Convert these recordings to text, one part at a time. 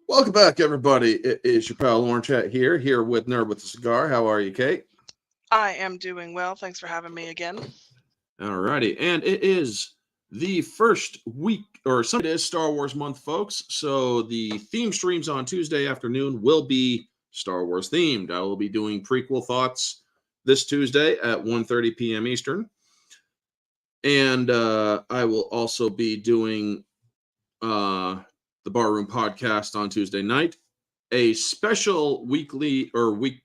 Welcome back, everybody. It is your pal Lauren Chat here with Nerd with a Cigar. How are you, Kate? I am doing well. Thanks for having me again. Alrighty, and it is the first week, or Sunday is Star Wars month, folks. So the theme streams on Tuesday afternoon will be Star Wars themed. I will be doing prequel thoughts this Tuesday at 1:30 p.m. Eastern, and I will also be doing the Barroom podcast on Tuesday night. A special weekly or week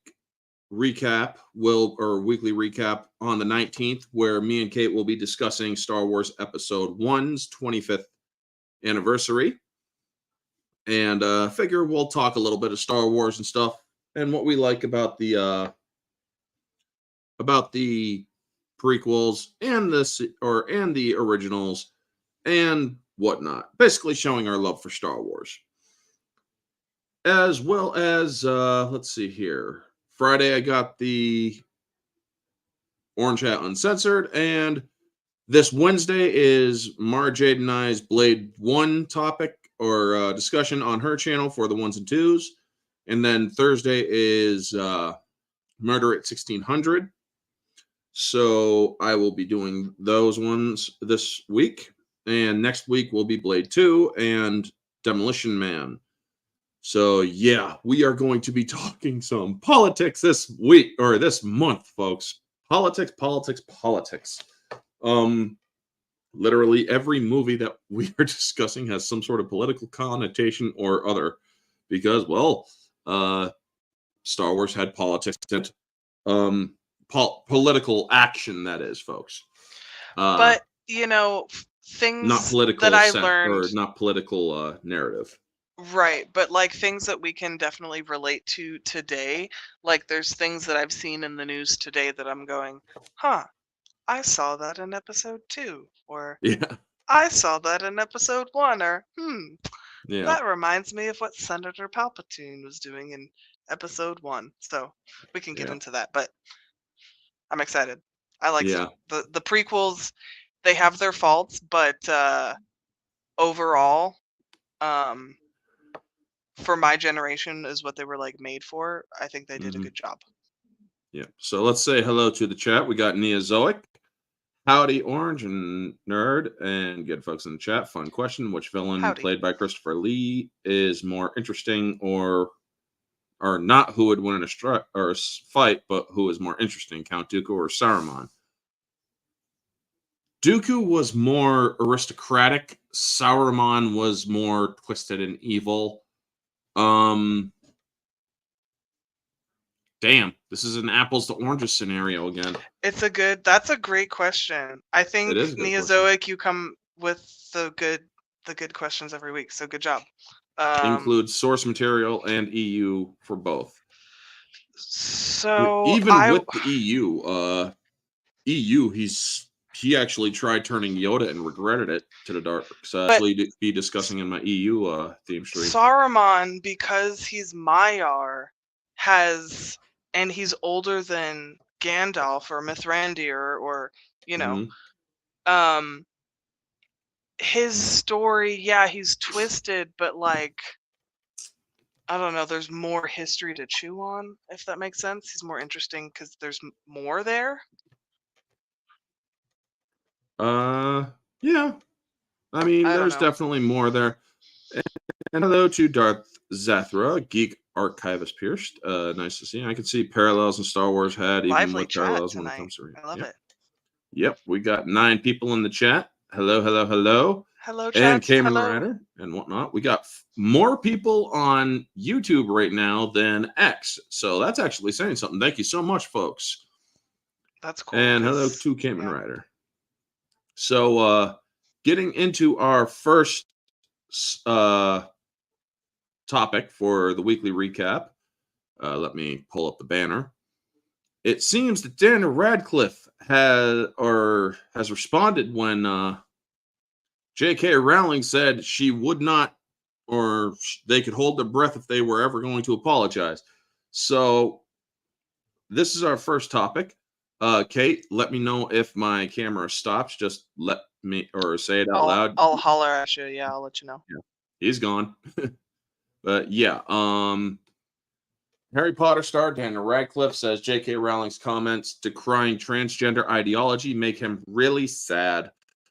recap weekly recap on the 19th, where me and Kate will be discussing Star Wars Episode 1's 25th anniversary. And figure we'll talk a little bit of Star Wars and stuff and what we like about the prequels and the originals and whatnot. Basically showing our love for Star Wars. As well as let's see here. Friday I got the Orange Hat Uncensored, and this Wednesday is Mara Jade and I's Blade 1 topic or discussion on her channel for the ones and twos. And then Thursday is Murder at 1600. So I will be doing those ones this week. And next week will be Blade 2 and Demolition Man. So yeah, we are going to be talking some politics this week or this month, folks. Politics. Literally every movie that we are discussing has some sort of political connotation or other, because Star Wars had politics in it. Political action, that is, folks. But things not political that I learned, or not political narrative. Right, but like things that we can definitely relate to today. Like there's things that I've seen in the news today that I'm going, huh, I saw that in episode 2, or Yeah. I saw that in episode 1, or Yeah. that reminds me of what Senator Palpatine was doing in episode 1. So we can get into that, but I'm excited. I like the prequels. They have their faults, but overall, for my generation is what they were like made for. I think they did a good job. Yeah. So let's say hello to the chat. We got Neozoic, Howdy Orange and Nerd, and good folks in the chat. Fun question: which villain played by Christopher Lee is more interesting, or not? Who would win in a fight, but who is more interesting, Count Dooku or Saruman? Dooku was more aristocratic. Saruman was more twisted and evil. Damn, this is an apples to oranges scenario again. That's a great question. I think Neozoic, you come with the good questions every week, so good job. Includes source material and EU for both. So even with the EU, he actually tried turning Yoda and regretted it to the dark side. Actually, be discussing in my EU theme stream. Saruman, because he's Maiar, and he's older than Gandalf or Mithrandir or his story, yeah, he's twisted, but like I don't know, there's more history to chew on, if that makes sense. He's more interesting because there's more there. Yeah. I mean, there's definitely more there. And hello to Darth Zathra, Geek Archivist Pierced. Nice to see you. I can see parallels in Star Wars had, even with parallels when it comes to I love it. Yep, we got 9 people in the chat. Hello. Hello, chat. And Cayman Rider and whatnot. We got more people on YouTube right now than X. So that's actually saying something. Thank you so much, folks. That's cool. And hello to Cayman Rider. So getting into our first topic for the weekly recap. Let me pull up the banner. It seems that Daniel Radcliffe has responded when JK Rowling said she would not, or they could hold their breath if they were ever going to apologize. So this is our first topic. Kate, let me know if my camera stops. Just let me, or say it out loud. I'll holler at you. Yeah, I'll let you know. Yeah, he's gone. But yeah, Harry Potter star Daniel Radcliffe says JK Rowling's comments decrying transgender ideology make him really sad.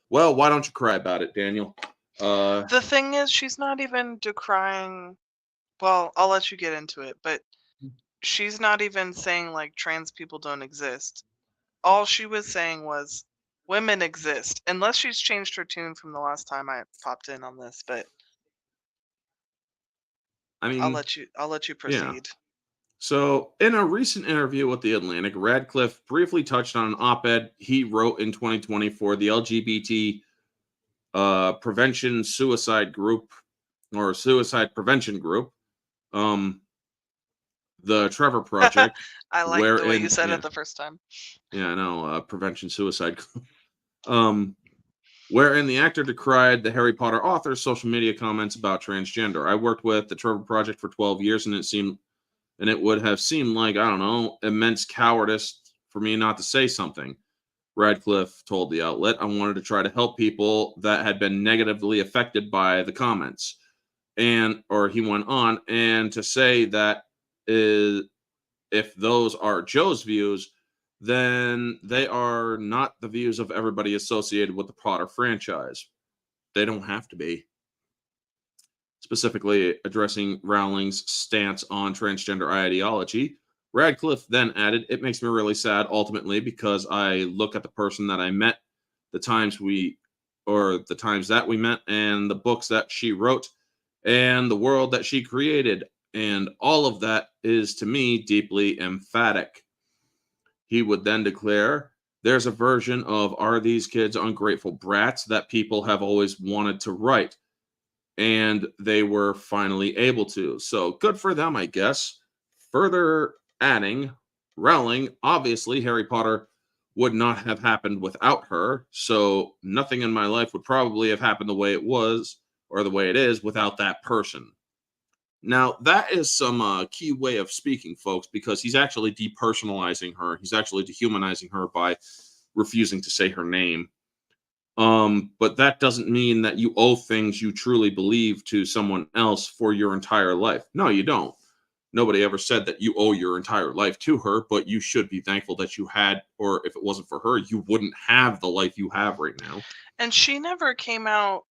Well, why don't you cry about it, Daniel? The thing is, she's not even decrying. Well, I'll let you get into it, but she's not even saying like trans people don't exist. All she was saying was women exist, unless she's changed her tune from the last time I popped in on this. But I mean, I'll let you yeah. proceed. So, in a recent interview with The Atlantic, Radcliffe briefly touched on an op ed he wrote in 2020 for the LGBT prevention suicide group or suicide prevention group, um, the Trevor Project, I like the way you wherein, said it yeah, the first time. yeah, I know, prevention suicide, um, wherein the actor decried the Harry Potter author's social media comments about transgender. I worked with the Trevor Project for 12 years, and it would have seemed like, I don't know, immense cowardice for me not to say something. Radcliffe told the outlet, I wanted to try to help people that had been negatively affected by the comments. Or he went on, and to say that is, if those are Joe's views, then they are not the views of everybody associated with the Potter franchise. They don't have to be. Specifically addressing Rowling's stance on transgender ideology, Radcliffe then added, it makes me really sad ultimately because I look at the person that I met, the times the times that we met, and the books that she wrote, and the world that she created. And all of that is to me deeply emphatic. He would then declare, there's a version of Are These Kids Ungrateful Brats that people have always wanted to write, and they were finally able to. So good for them, I guess. Further adding, Rowling, obviously, Harry Potter would not have happened without her. So nothing in my life would probably have happened the way it was or the way it is without that person. Now, that is some key way of speaking, folks, because he's actually depersonalizing her. He's actually dehumanizing her by refusing to say her name. But that doesn't mean that you owe things you truly believe to someone else for your entire life. No, you don't. Nobody ever said that you owe your entire life to her, but you should be thankful that you had, or if it wasn't for her, you wouldn't have the life you have right now. And she never came out,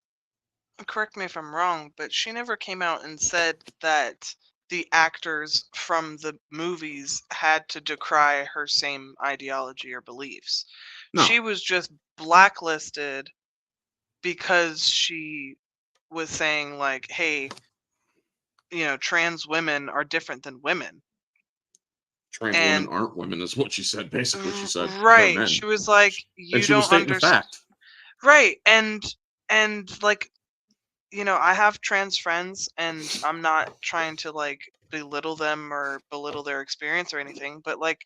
correct me if I'm wrong, but she never came out and said that the actors from the movies had to decry her same ideology or beliefs. She No, was just blacklisted because she was saying like, hey, trans women are different than women. trans women And aren't women, is what she said. Basically, she said they're right, men, she was like, and you she was don't stating a understand. fact. Right, and like, I have trans friends, and I'm not trying to like belittle them or belittle their experience or anything, but like,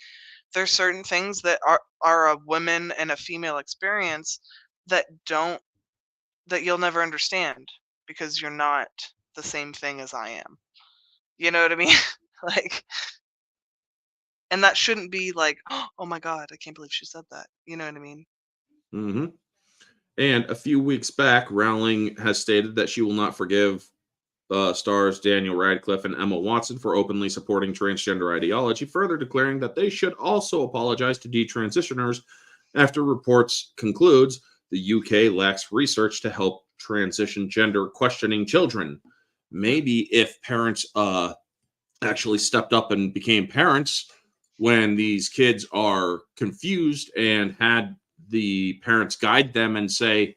there's certain things that are a woman and a female experience that don't that you'll never understand because you're not the same thing as I am. You know what I mean? Like, and that shouldn't be like, oh my god, I can't believe she said that. You know what I mean? Hmm. And a few weeks back, Rowling has stated that she will not forgive stars Daniel Radcliffe and Emma Watson for openly supporting transgender ideology, further declaring that they should also apologize to detransitioners after reports concludes the UK lacks research to help transition gender questioning children. Maybe if parents actually stepped up and became parents when these kids are confused and had the parents guide them and say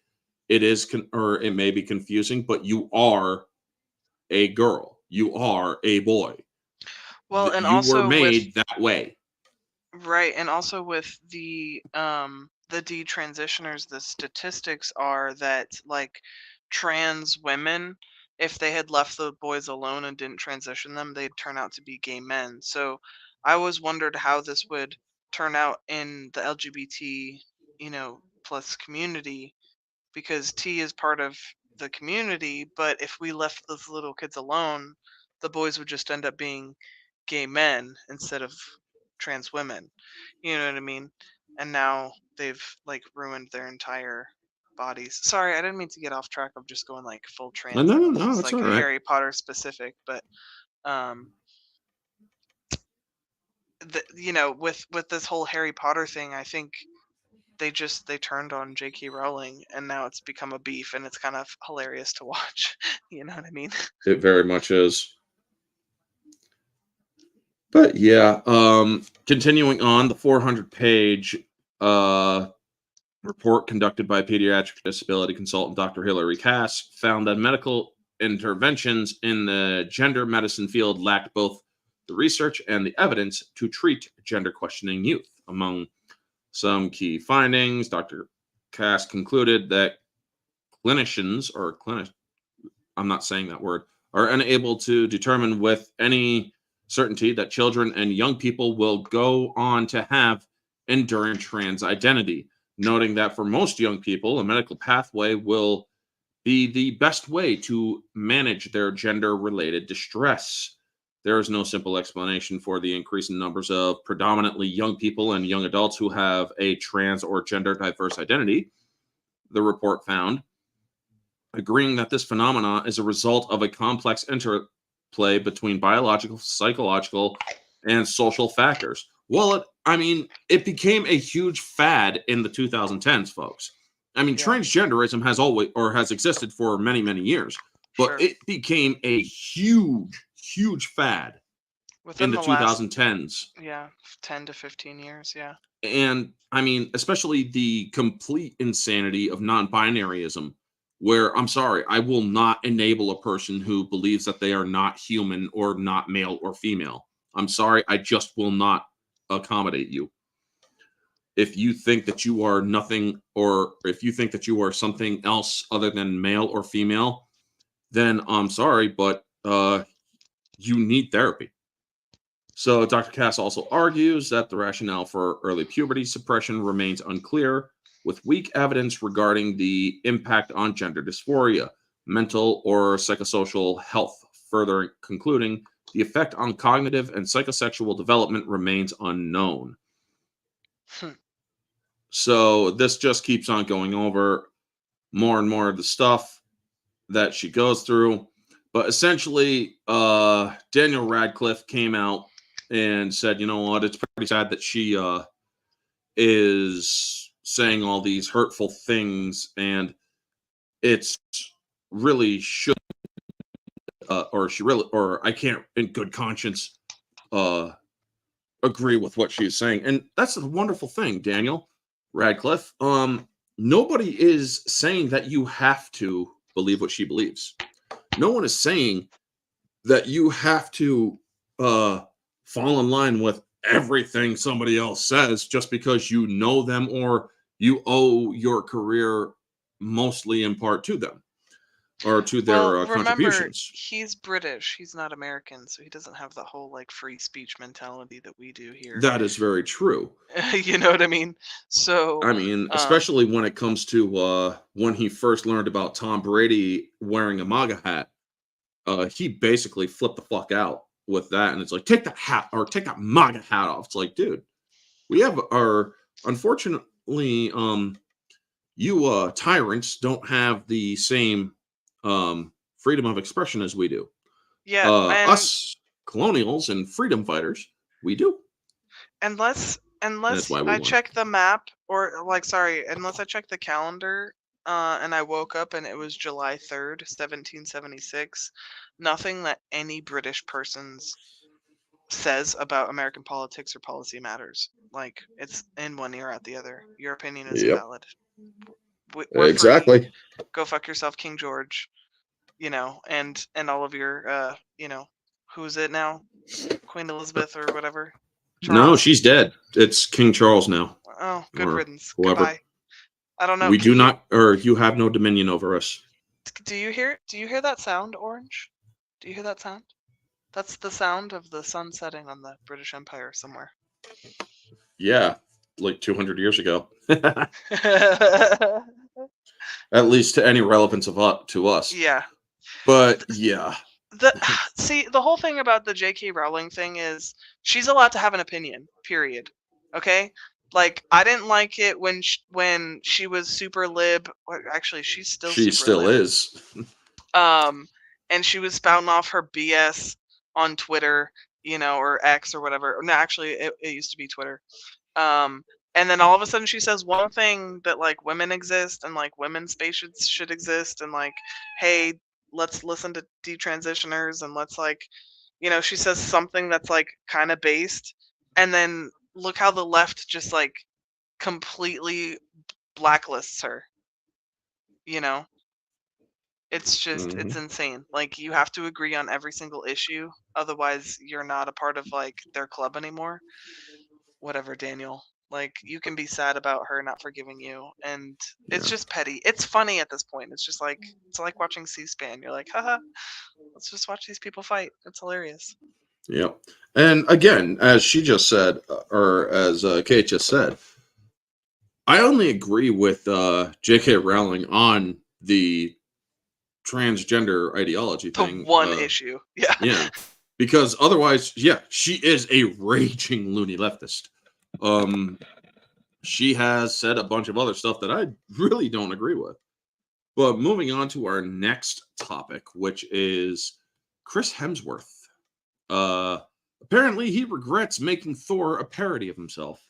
it is or it may be confusing, but you are a girl. You are a boy. Well, and You were also with made that way. right, and also with the detransitioners, the statistics are that like trans women, if they had left the boys alone and didn't transition them, they'd turn out to be gay men. So I always wondered how this would turn out in the LGBT, plus community, because T is part of the community, but if we left those little kids alone, the boys would just end up being gay men instead of trans women. You know what I mean? And now they've like ruined their entire bodies. Sorry, I didn't mean to get off track of just going like full trans. No, It's it's like all right. Harry Potter specific, but with this whole Harry Potter thing, I think they turned on JK Rowling, and now it's become a beef, and it's kind of hilarious to watch. You know what I mean? It very much is. But yeah, continuing on, the 400-page report conducted by pediatric disability consultant Dr. Hilary Cass found that medical interventions in the gender medicine field lacked both the research and the evidence to treat gender questioning youth. Among some key findings, Dr. Cass concluded that I'm not saying that word, are unable to determine with any certainty that children and young people will go on to have enduring trans identity, noting that for most young people, a medical pathway will be the best way to manage their gender-related distress. There is no simple explanation for the increase in numbers of predominantly young people and young adults who have a trans or gender-diverse identity, the report found, agreeing that this phenomena is a result of a complex interplay between biological, psychological, and social factors. Well, it became a huge fad in the 2010s, folks. Transgenderism has existed for many, many years, but it became a huge fad in the 2010s. 10 to 15 years, yeah. And especially the complete insanity of non-binaryism, where I'm sorry, I will not enable a person who believes that they are not human or not male or female. I'm sorry, I just will not accommodate you. If you think that you are nothing, or if you think that you are something else other than male or female, then I'm sorry, but you need therapy. So Dr. Cass also argues that the rationale for early puberty suppression remains unclear, with weak evidence regarding the impact on gender dysphoria, mental or psychosocial health, further concluding the effect on cognitive and psychosexual development remains unknown. So this just keeps on going over more and more of the stuff that she goes through. But essentially, Daniel Radcliffe came out and said, you know what, it's pretty sad that she is saying all these hurtful things, and it's really should, or I can't in good conscience agree with what she's saying. And that's a wonderful thing, Daniel Radcliffe. Nobody is saying that you have to believe what she believes. No one is saying that you have to fall in line with everything somebody else says just because you know them or you owe your career mostly in part to them or to their contributions. He's British. He's not American, so he doesn't have the whole like free speech mentality that we do here. That is very true. You know what I mean? So especially when it comes to when he first learned about Tom Brady wearing a MAGA hat, he basically flipped the fuck out with that, and it's like, take that hat or take that MAGA hat off. It's like, dude, we have unfortunately, you tyrants don't have the same freedom of expression as we do. Yeah, us colonials and freedom fighters, we do. Unless I check the map, unless I check the calendar, and I woke up and it was July 3rd, 1776, nothing that any British person says about American politics or policy matters. Like, it's in one ear out the other. Your opinion is valid. We're exactly free. Go fuck yourself, King George. And all of your who's it now? Queen Elizabeth or whatever. Charles? No, she's dead. It's King Charles now. Oh, good riddance. Whoever. Goodbye. I don't know. We do not, or you have no dominion over us. Do you hear that sound, Orange? Do you hear that sound? That's the sound of the sun setting on the British Empire somewhere. Yeah, like 200 years ago. At least to any relevance to us. Yeah. But yeah. See, the whole thing about the JK Rowling thing is she's allowed to have an opinion, period. Okay? Like, I didn't like it when she was super lib. Actually, she's still She super still lib. is. And she was spouting off her BS on Twitter, or X or whatever. No, actually, it used to be Twitter. And then all of a sudden she says one thing that like women exist and like women's spaces should exist and like, hey, let's listen to detransitioners and let's like, she says something that's like kind of based, and then look how the left just like completely blacklists her. It's just it's insane. Like, you have to agree on every single issue, otherwise you're not a part of like their club anymore. Whatever, Daniel. Like, you can be sad about her not forgiving you, and it's just petty. It's funny at this point. It's just like, it's like watching C-SPAN. You're like, haha, let's just watch these people fight. It's hilarious. Yep. And again, as she just said, or as Kate just said, I only agree with JK Rowling on the transgender ideology thing. The one issue. Yeah. Yeah. Because otherwise, yeah, she is a raging loony leftist. She has said a bunch of other stuff that I really don't agree with. But moving on to our next topic, which is Chris Hemsworth. Apparently he regrets making Thor a parody of himself.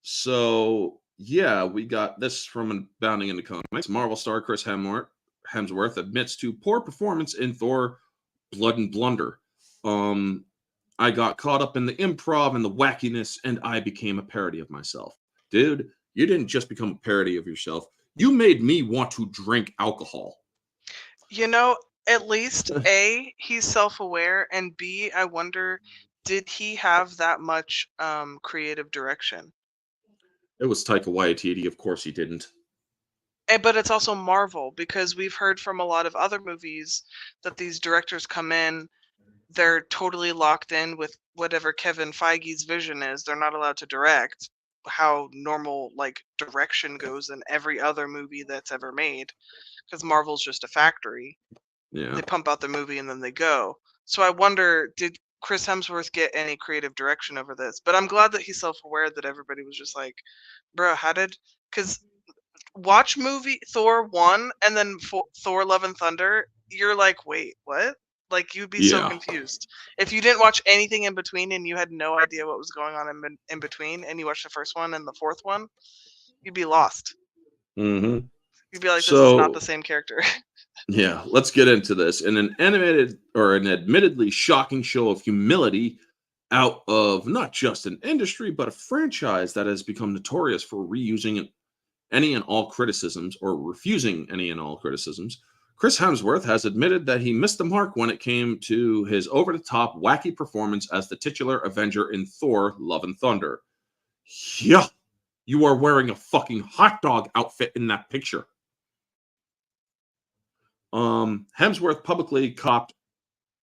So yeah, we got this from Bounding into Comics. Marvel star Chris Hemsworth admits to poor performance in Thor: Blood and Blunder. I got caught up in the improv and the wackiness, and I became a parody of myself. Dude, you didn't just become a parody of yourself. You made me want to drink alcohol. At least A, he's self-aware, and B, I wonder, did he have that much creative direction? It was Taika Waititi, of course he didn't. But it's also Marvel, because we've heard from a lot of other movies that these directors come in, they're totally locked in with whatever Kevin Feige's vision is. They're not allowed to direct how normal like direction goes in every other movie that's ever made, because Marvel's just a factory. Yeah. They pump out the movie and then they go. So I wonder, did Chris Hemsworth get any creative direction over this? But I'm glad that he's self-aware, that everybody was just like, bro, because watch movie Thor 1 and then Thor Love and Thunder, you're like, wait, what? Like, you'd be so confused. If you didn't watch anything in between and you had no idea what was going on in between, and you watched the first one and the fourth one, you'd be lost. Mm-hmm. You'd be like, this is not the same character. Yeah, let's get into this. In an animated or an admittedly shocking show of humility out of not just an industry, but a franchise that has become notorious for reusing any and all criticisms or refusing any and all criticisms, Chris Hemsworth has admitted that he missed the mark when it came to his over-the-top, wacky performance as the titular Avenger in Thor: Love and Thunder. Yeah, you are wearing a fucking hot dog outfit in that picture. Hemsworth publicly copped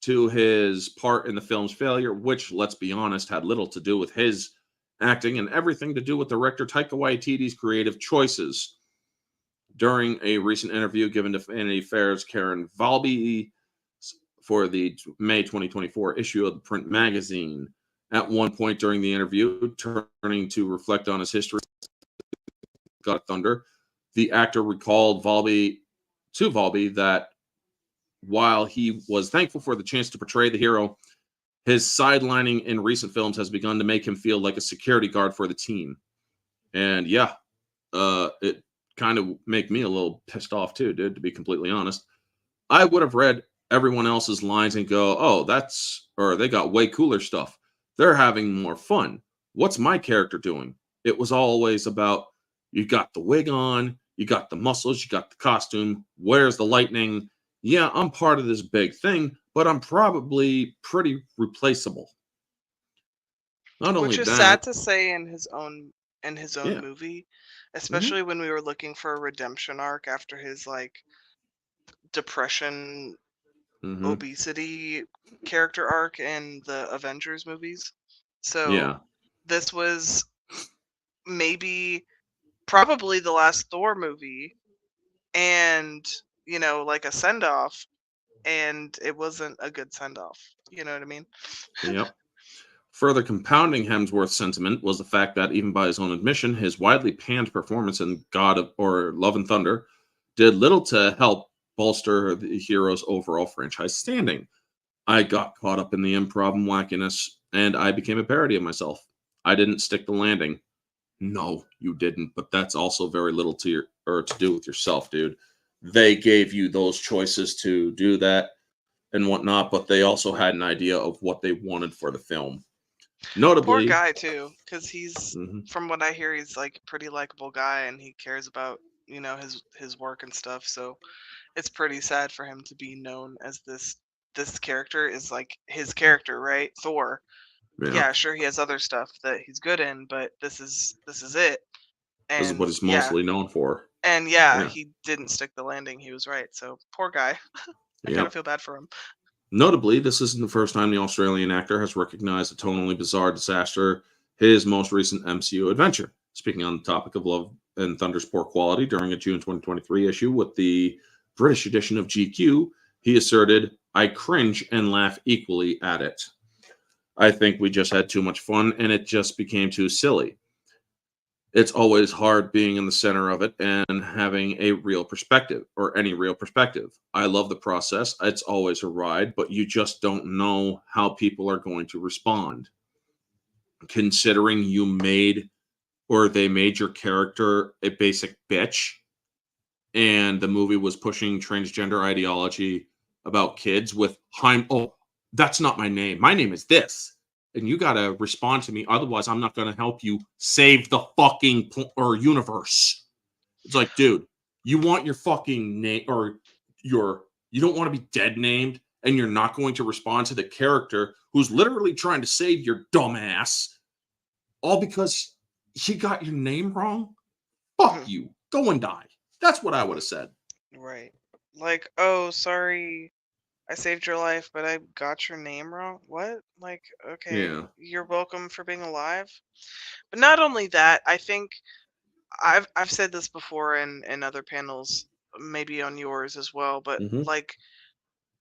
to his part in the film's failure, which, let's be honest, had little to do with his acting and everything to do with director Taika Waititi's creative choices. During a recent interview given to Vanity Fair's Karen Valby for the May 2024 issue of the print magazine, at one point during the interview, turning to reflect on his history with God Thunder, the actor recalled Valby that while he was thankful for the chance to portray the hero, his sidelining in recent films has begun to make him feel like a security guard for the team. And yeah, it kind of make me a little pissed off too, dude, to be completely honest. I would have read everyone else's lines and go, oh, they got way cooler stuff. They're having more fun. What's my character doing? It was always about, you got the wig on, you got the muscles, you got the costume, where's the lightning? Yeah, I'm part of this big thing, but I'm probably pretty replaceable. Which is sad to say in his own movie, especially when we were looking for a redemption arc after his like depression, obesity character arc in the Avengers movies. So this was probably the last Thor movie, and like a send off, and it wasn't a good send off. You know what I mean? Yep. Further compounding Hemsworth's sentiment was the fact that, even by his own admission, his widely panned performance in God of or Love and Thunder did little to help bolster the hero's overall franchise standing. I got caught up in the improv and wackiness, and I became a parody of myself. I didn't stick the landing. No, you didn't, but that's also very little to do with yourself, dude. They gave you those choices to do that and whatnot, but they also had an idea of what they wanted for the film. Poor Notably, guy too, because he's, from what I hear, he's like a pretty likable guy, and he cares about his work and stuff. So it's pretty sad for him to be known as this character is like his character, right? Thor. Yeah, sure, he has other stuff that he's good in, but this is it. this is And what he's mostly known for. and he didn't stick the landing. He was right. So poor guy. I kind of feel bad for him. Notably, this isn't the first time the Australian actor has recognized a tonally bizarre disaster, his most recent MCU adventure. Speaking on the topic of Love and Thunder's poor quality during a June 2023 issue with the British edition of GQ, he asserted, "I cringe and laugh equally at it. I think we just had too much fun and it just became too silly. It's always hard being in the center of it and having a real perspective or any real perspective. I love the process. It's always a ride, but you just don't know how people are going to respond. Considering you made or they made your character a basic bitch and the movie was pushing transgender ideology about kids with oh, that's not my name. My name is this. And you got to respond to me. Otherwise, I'm not going to help you save the fucking universe. It's like, dude, you want your fucking name or you don't want to be dead named and you're not going to respond to the character who's literally trying to save your dumb ass all because he got your name wrong? Fuck you. Go and die. That's what I would have said. Right. Like, oh, sorry, I saved your life, but I got your name wrong. What? Like, okay, you're welcome for being alive. But not only that, I think I've said this before in other panels, maybe on yours as well, but like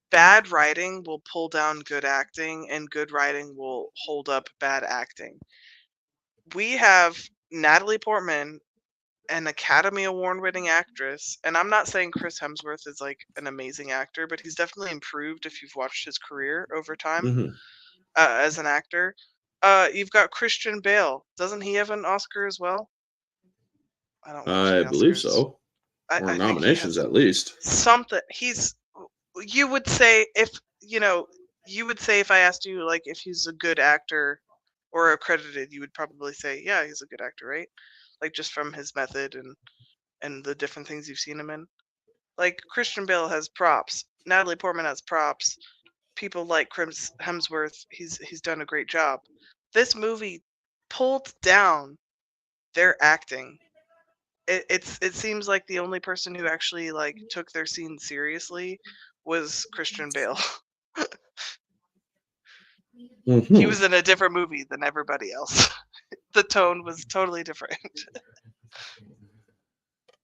bad writing will pull down good acting and good writing will hold up bad acting. We have Natalie Portman, an Academy Award winning actress, and I'm not saying Chris Hemsworth is like an amazing actor, but he's definitely improved if you've watched his career over time as an actor. You've got Christian Bale. Doesn't he have an Oscar as well? I don't watch the Oscars. I believe so. Or I nominations think at least. something. You would say if if I asked you like if he's a good actor or accredited, you would probably say yeah, he's a good actor, right? Like just from his method and the different things you've seen him in. Like Christian Bale has props, Natalie Portman has props. People like Chris Hemsworth, he's done a great job. This movie pulled down their acting. It seems like the only person who actually like took their scene seriously was Christian Bale. He was in a different movie than everybody else. The tone was totally different.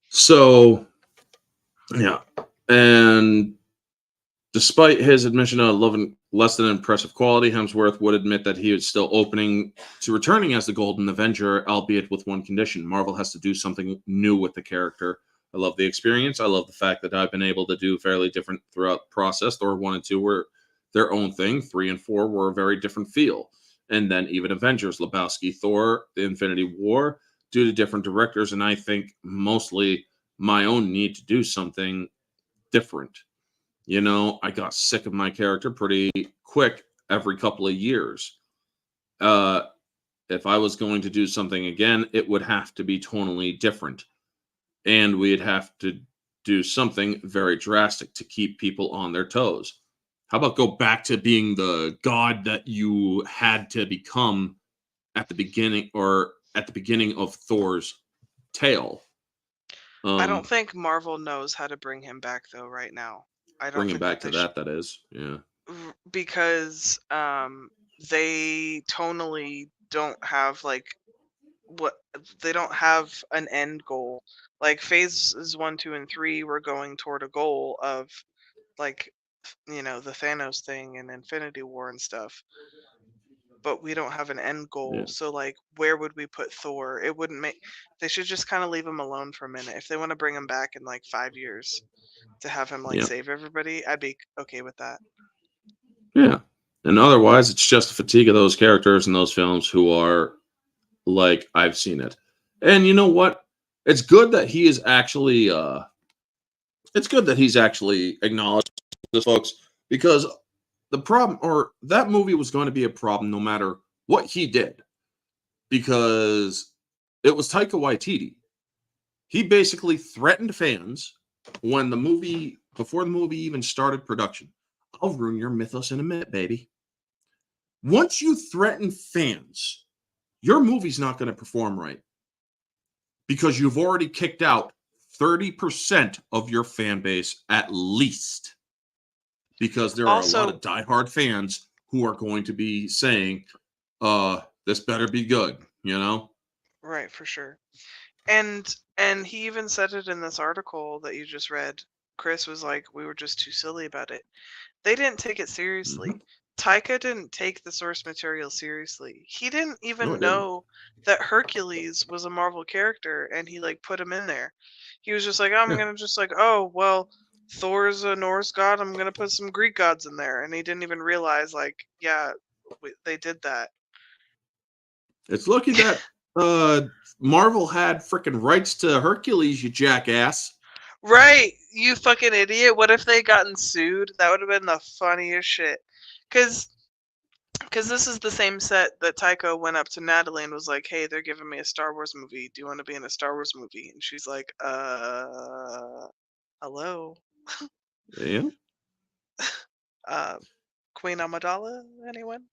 So, yeah. And despite his admission of loving less than impressive quality, Hemsworth would admit that he is still opening to returning as the Golden Avenger, albeit with one condition. Marvel has to do something new with the character. I love the experience. I love the fact that I've been able to do fairly different throughout the process. Thor 1 and 2 were their own thing. 3 and 4 were a very different feel. And then even Avengers, Lebowski, Thor, the Infinity War, due to different directors. And I think mostly my own need to do something different. You know, I got sick of my character pretty quick every couple of years. If I was going to do something again, it would have to be tonally different. And we'd have to do something very drastic to keep people on their toes. How about go back to being the god that you had to become at the beginning of Thor's tale? I don't think Marvel knows how to bring him back though right now. I don't bring him think back to that is. Yeah. Because they tonally don't have like they don't have an end goal. Like phases 1, 2, and 3 were going toward a goal of like the Thanos thing and Infinity War and stuff. but we don't have an end goal. Yeah. So like, where would we put Thor? It wouldn't make. They should just kind of leave him alone for a minute. If they want to bring him back in like 5 years to have him like Yeah. save everybody, I'd be okay with that. Yeah. And otherwise, it's just the fatigue of those characters in those films who are like, I've seen it. And you know what? It's good that he is actually it's good that he's actually acknowledged this, folks, because the problem, or that movie was going to be a problem no matter what he did, because it was Taika Waititi. He basically threatened fans when the movie, before the movie even started production. I'll ruin your mythos in a minute, baby. Once you threaten fans, your movie's not going to perform right, because you've already kicked out 30% of your fan base at least, because there are a lot of diehard fans who are going to be saying, this better be good, you know? Right, for sure. And he even said it in this article that you just read. Chris was like, we were just too silly about it. They didn't take it seriously. Mm-hmm. Taika didn't take the source material seriously. He didn't even Didn't. know that Hercules was a Marvel character, and he like put him in there. He was just like, I'm gonna just like, oh well, Thor's a Norse god. I'm gonna put some Greek gods in there, and he didn't even realize like, yeah, they did that. It's lucky that Marvel had freaking rights to Hercules, you jackass. Right, you fucking idiot. What if they gotten sued? That would have been the funniest shit. Cause this is the same set that Taika went up to Natalie and was like, hey, they're giving me a Star Wars movie. Do you want to be in a Star Wars movie? And she's like, hello? Yeah. Queen Amidala, anyone?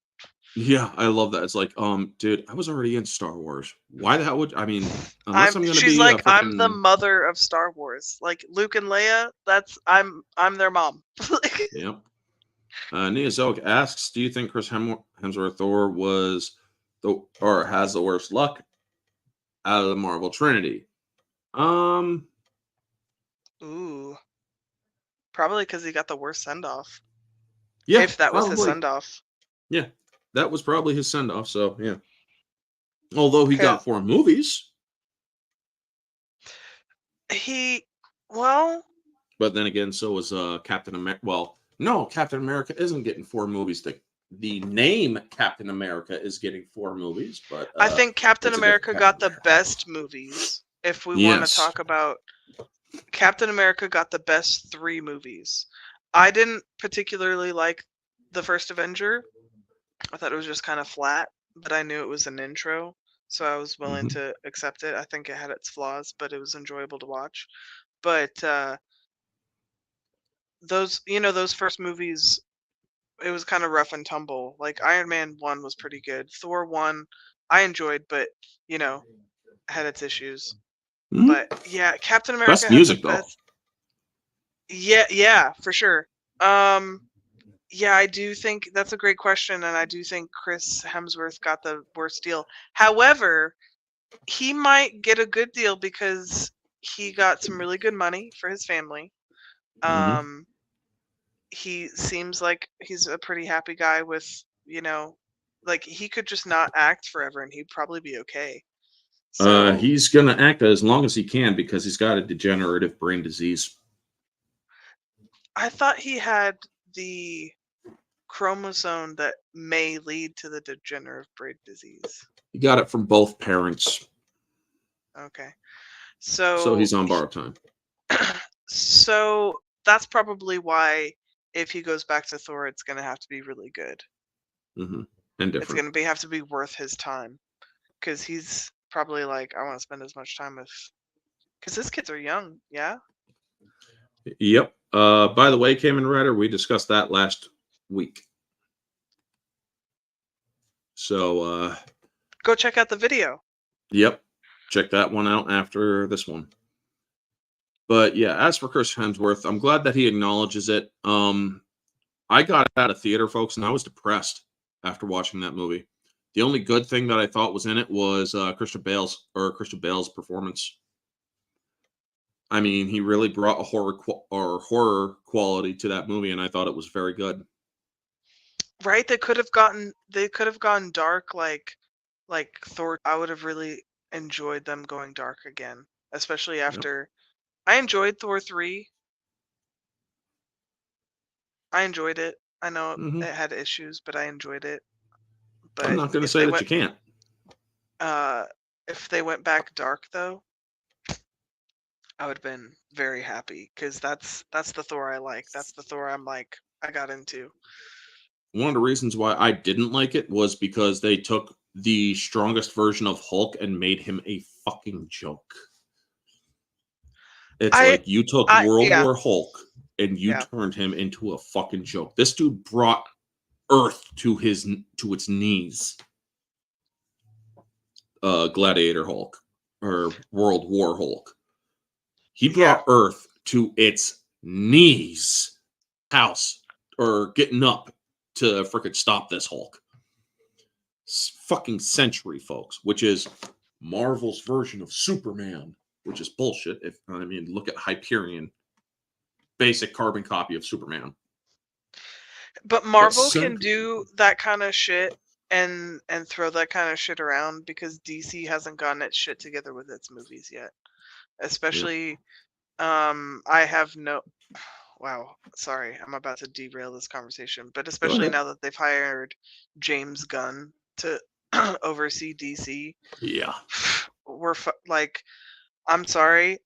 Yeah, I love that. It's like, dude, I was already in Star Wars. Why the hell would I mean? Unless I'm gonna she's be like, a freaking... I'm the mother of Star Wars. Like Luke and Leia, I'm their mom. Yep. Neozoic asks, do you think Chris Hemsworth Thor was or has the worst luck out of the Marvel Trinity? Ooh. Probably because he got the worst send off. Yeah. If that was probably. his send off. Yeah. That was probably his send off, so yeah. Although he got 4 movies. Well. But then again, so was Captain America. Well, no, Captain America isn't getting 4 movies. The name Captain America is getting 4 movies, but I think Captain America got the best movies. If we want to talk about Captain America, got the best 3 movies. I didn't particularly like the first Avenger. I thought it was just kind of flat, but I knew it was an intro, so I was willing to accept it. I think it had its flaws, but it was enjoyable to watch. But those first movies, it was kind of rough and tumble. Like Iron Man 1 was pretty good. Thor 1 I enjoyed, but had its issues. But yeah, Captain America best music had the best. Yeah, for sure. Yeah, I do think that's a great question, and I do think Chris Hemsworth got the worst deal. However, he might get a good deal because he got some really good money for his family. He seems like he's a pretty happy guy with, like he could just not act forever and he'd probably be okay. So he's gonna act as long as he can because he's got a degenerative brain disease. I thought he had the chromosome that may lead to the degenerative brain disease. He got it from both parents. Okay. So he's on borrowed time. So that's probably why if he goes back to Thor, it's going to have to be really good. And different. It's going to have to be worth his time. Because he's probably like, I want to spend as much time with... Because his kids are young, yeah? Yep. By the way, Kamen Rider, we discussed that last week. So... go check out the video. Yep. Check that one out after this one. But yeah, as for Chris Hemsworth, I'm glad that he acknowledges it. I got out of theater, folks, and I was depressed after watching that movie. The only good thing that I thought was in it was Christian Bale's performance. I mean, he really brought a horror quality to that movie, and I thought it was very good. Right? They could have gone dark like Thor. I would have really enjoyed them going dark again, especially after I enjoyed Thor 3. I enjoyed it. I know it had issues, but I enjoyed it. I'm But not going to say that you can't. If they went back dark though, I would have been very happy because that's the Thor I like. That's the Thor I'm like I got into. One of the reasons why I didn't like it was because they took the strongest version of Hulk and made him a fucking joke. It's like you took World War Hulk and you turned him into a fucking joke. This dude brought Earth to its knees. Gladiator Hulk or World War Hulk. He brought Earth to its knees. House or getting up to freaking stop this Hulk. Fucking Century, folks, which is Marvel's version of Superman, which is bullshit. Look at Hyperion, basic carbon copy of Superman. But Marvel can do that kind of shit and throw that kind of shit around because DC hasn't gotten its shit together with its movies yet. Especially, I have no. Wow, sorry, I'm about to derail this conversation, but especially now that they've hired James Gunn to oversee DC. Yeah, we're like, I'm sorry,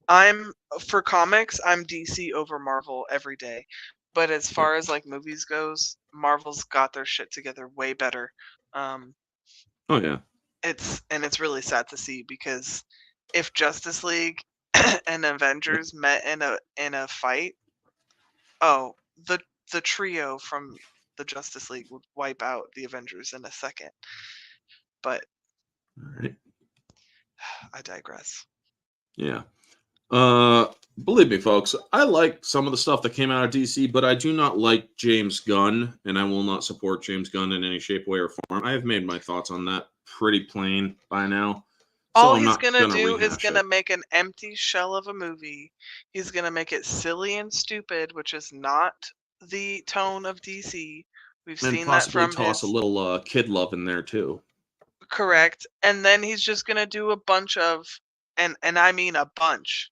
for comics, I'm DC over Marvel every day. But as far as like movies goes, Marvel's got their shit together way better. Oh yeah. It's really sad to see because if Justice League and Avengers met in a fight, the trio from the Justice League would wipe out the Avengers in a second. But I digress. Yeah. Believe me, folks, I like some of the stuff that came out of DC, but I do not like James Gunn, and I will not support James Gunn in any shape, way, or form. I have made my thoughts on that pretty plain by now. All he's gonna do is gonna make an empty shell of a movie. He's gonna make it silly and stupid, which is not the tone of DC. We've seen that from toss a little kid love in there too. Correct, and then he's just gonna do a bunch of, and I mean a bunch,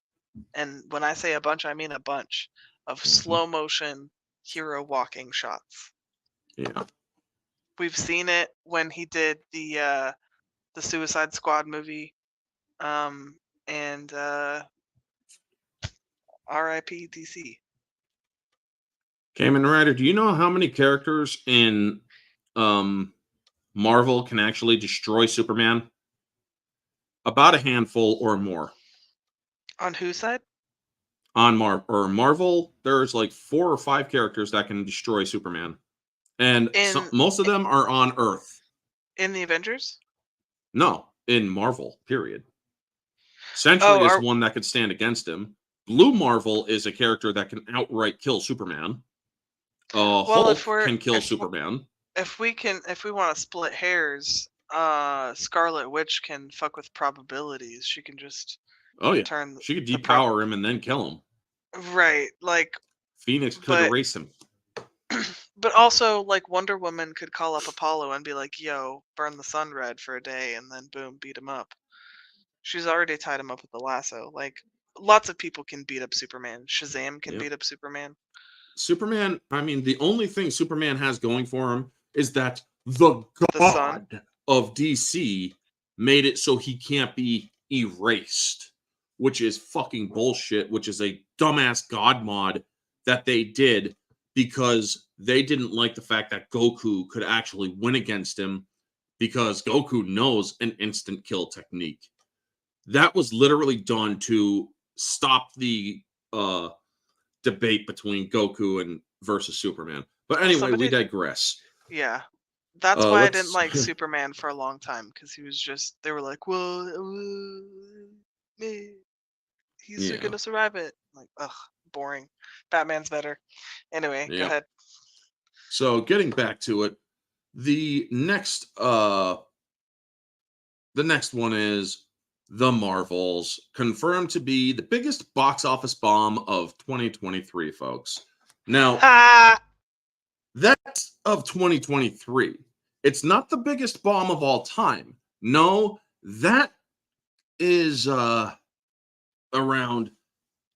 and when I say a bunch, I mean a bunch of slow motion hero walking shots. Yeah, we've seen it when he did the Suicide Squad movie, and R.I.P. DC. Kamen Rider, do you know how many characters in Marvel can actually destroy Superman? About a handful or more. On whose side? On Marvel, there's like 4 or 5 characters that can destroy Superman. And most of them are on Earth. In the Avengers? No, in Marvel, period. Sentry is one that could stand against him. Blue Marvel is a character that can outright kill Superman. Hulk can kill Superman. If we want to split hairs, Scarlet Witch can fuck with probabilities. She can just she could depower him and then kill him. Right, like Phoenix could erase him. But also, like, Wonder Woman could call up Apollo and be like, "Yo, burn the sun red for a day," and then boom, beat him up. She's already tied him up with the lasso. Like, lots of people can beat up Superman. Shazam can beat up Superman. Superman, the only thing Superman has going for him is that the god of DC made it so he can't be erased, which is fucking bullshit, which is a dumbass god mod that they did because they didn't like the fact that Goku could actually win against him because Goku knows an instant kill technique. That was literally done to stop the debate between Goku and versus Superman. But anyway, we digress. Yeah. That's why I didn't like Superman for a long time, because he was just, they were like, well, he's gonna survive it. Like, ugh, boring. Batman's better. Anyway, go ahead. So getting back to it, the next one is The Marvels, confirmed to be the biggest box office bomb of 2023, folks. Now, That's of 2023. It's not the biggest bomb of all time. No, that is around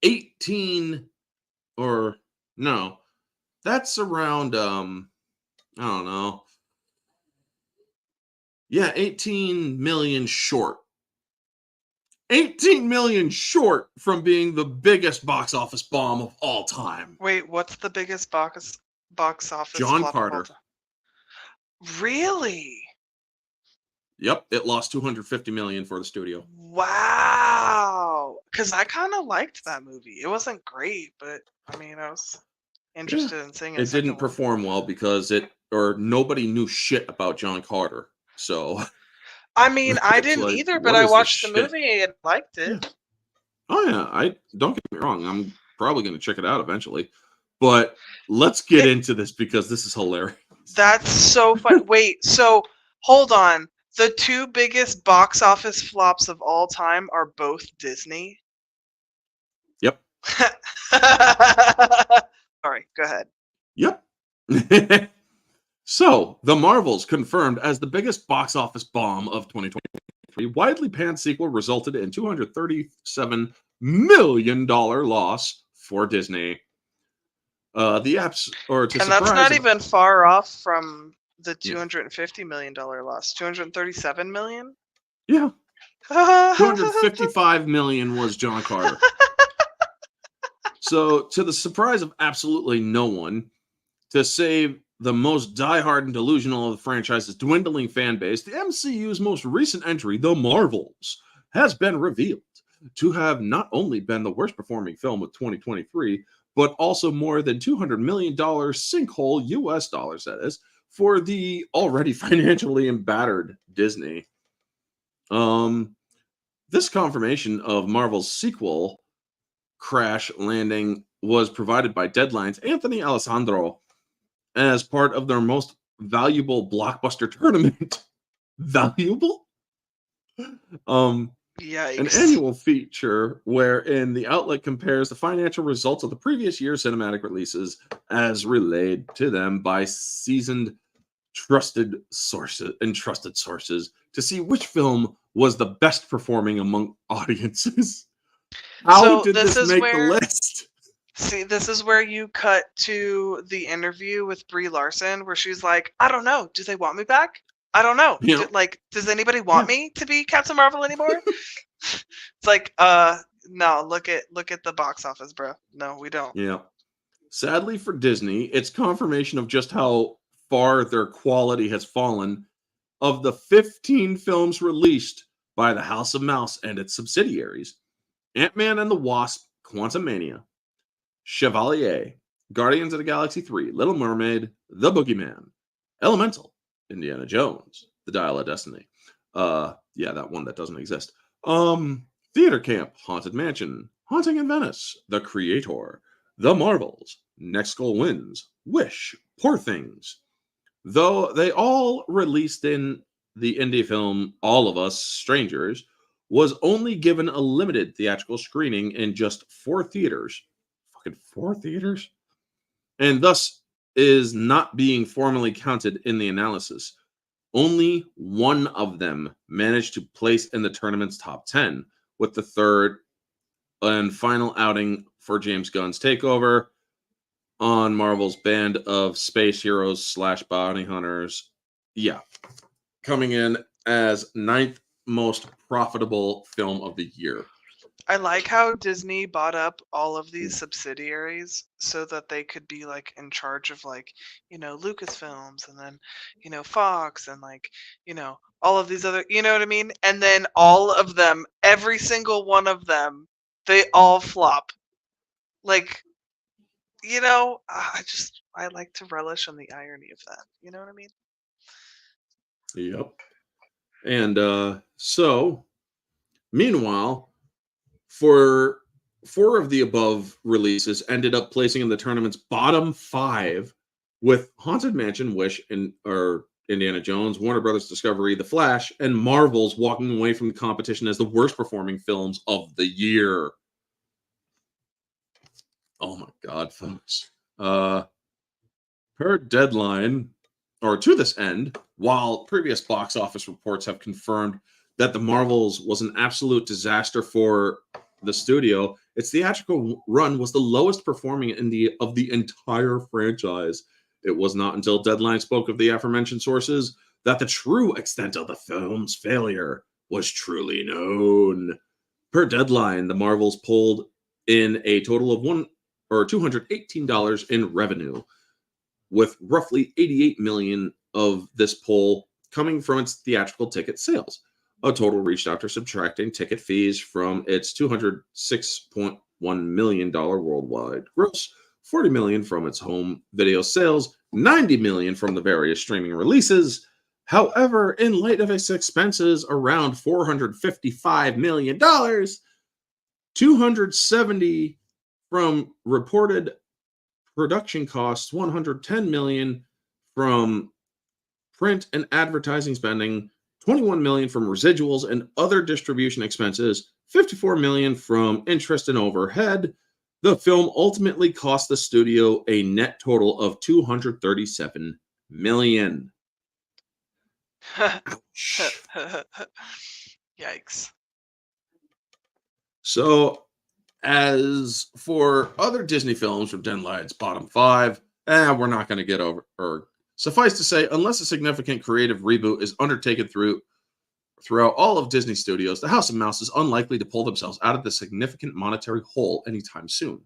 18 or no, that's around I don't know. Yeah, 18 million short. 18 million short from being the biggest box office bomb of all time. Wait, what's the biggest box office John flop Carter. of all time? Really? Yep, it lost 250 million for the studio. Wow. Because I kind of liked that movie. It wasn't great, but I mean, I was interested in seeing it didn't perform well because nobody knew shit about John Carter. So I mean, I it's didn't like, either, but what I is this watched the shit? movie and liked it. Yeah. Oh yeah, I don't get me wrong. I'm probably going to check it out eventually, but let's get into this because this is hilarious. That's so fun. Wait, so hold on. The two biggest box office flops of all time are both Disney. Yep. Sorry, go ahead. Yep. So, The Marvels confirmed as the biggest box office bomb of 2023. Widely panned sequel resulted in $237 million loss for Disney. The apps, or to And surprise, that's not even far off from the $250 million loss. 237 million? Yeah. 255 million was John Carter. So, to the surprise of absolutely no one, to save the most diehard and delusional of the franchise's dwindling fan base, the MCU's most recent entry, The Marvels, has been revealed to have not only been the worst performing film of 2023, but also more than $200 million sinkhole US dollars, that is, for the already financially embattered Disney. This confirmation of Marvel's sequel crash landing was provided by Deadline's Anthony Alessandro as part of their most valuable blockbuster tournament. Valuable? Yikes. An annual feature wherein the outlet compares the financial results of the previous year's cinematic releases as relayed to them by seasoned trusted sources to see which film was the best performing among audiences. How did this make the list? See, this is where you cut to the interview with Brie Larson where she's like, I don't know. Do they want me back? I don't know. Does anybody want me to be Captain Marvel anymore? It's like, no, look at the box office, bro. No, we don't. Yeah. Sadly for Disney, it's confirmation of just how far their quality has fallen. Of the 15 films released by the House of Mouse and its subsidiaries, Ant-Man and the Wasp, Quantumania, Chevalier, Guardians of the Galaxy 3, Little Mermaid, The Boogeyman, Elemental, Indiana Jones, The Dial of Destiny. Yeah, that one that doesn't exist. Theater Camp, Haunted Mansion, Haunting in Venice, The Creator, The Marvels, Next Goal Wins, Wish, Poor Things. Though they all released in the indie film All of Us Strangers, was only given a limited theatrical screening in just 4 theaters. Fucking 4 theaters? And thus is not being formally counted in the analysis. Only one of them managed to place in the tournament's top 10, with the third and final outing for James Gunn's takeover on Marvel's Band of Space Heroes / Bounty Hunters. Yeah. Coming in as 9th most profitable film of the year. I like how Disney bought up all of these subsidiaries so that they could be like in charge of like, Lucasfilms and then, Fox and like, all of these other, you know what I mean? And then all of them, every single one of them, they all flop. Like, I like to relish on the irony of that. You know what I mean? Yep. And so, meanwhile, for 4 of the above releases ended up placing in the tournament's bottom 5, with Haunted Mansion, Wish, or Indiana Jones, Warner Brothers Discovery, The Flash, and Marvel's walking away from the competition as the worst performing films of the year. Oh my God, folks. Per deadline, or to this end, while previous box office reports have confirmed that The Marvels was an absolute disaster for the studio, its theatrical run was the lowest performing of the entire franchise. It was not until Deadline spoke of the aforementioned sources that the true extent of the film's failure was truly known. Per Deadline, The Marvels pulled in a total of $218 in revenue, with roughly 88 million of this pull coming from its theatrical ticket sales. A total reached after subtracting ticket fees from its $206.1 million worldwide gross, 40 million from its home video sales, 90 million from the various streaming releases. However, in light of its expenses around $455 million, 270 from reported production costs, 110 million from print and advertising spending, 21 million from residuals and other distribution expenses, 54 million from interest and overhead. The film ultimately cost the studio a net total of 237 million. Yikes. So, as for other Disney films from Deadline's bottom five, we're not going to get over, or suffice to say, unless a significant creative reboot is undertaken throughout all of Disney Studios, the House of Mouse is unlikely to pull themselves out of the significant monetary hole anytime soon.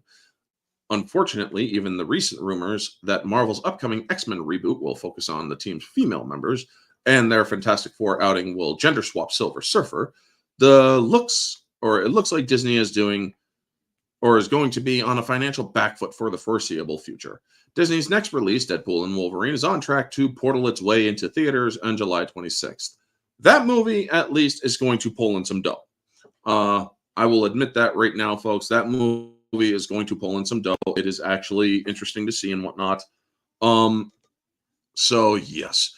Unfortunately, even the recent rumors that Marvel's upcoming X-Men reboot will focus on the team's female members and their Fantastic Four outing will gender swap Silver Surfer, it looks like Disney is doing or is going to be on a financial back foot for the foreseeable future. Disney's next release, Deadpool and Wolverine, is on track to portal its way into theaters on July 26th. That movie, at least, is going to pull in some dough. I will admit that right now, folks. That movie is going to pull in some dough. It is actually interesting to see and whatnot. So, yes.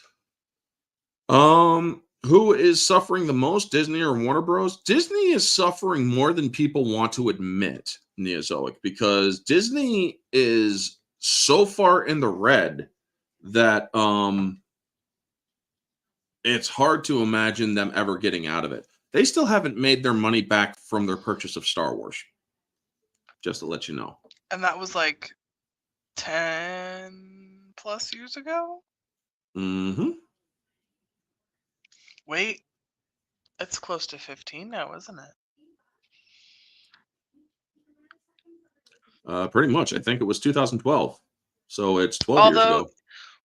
Who is suffering the most, Disney or Warner Bros? Disney is suffering more than people want to admit, Neozoic, because Disney is so far in the red that it's hard to imagine them ever getting out of it. They still haven't made their money back from their purchase of Star Wars. Just to let you know. And that was like 10 plus years ago? Mm-hmm. Wait, it's close to 15 now, isn't it? Pretty much. I think it was 2012. So it's 12 years ago.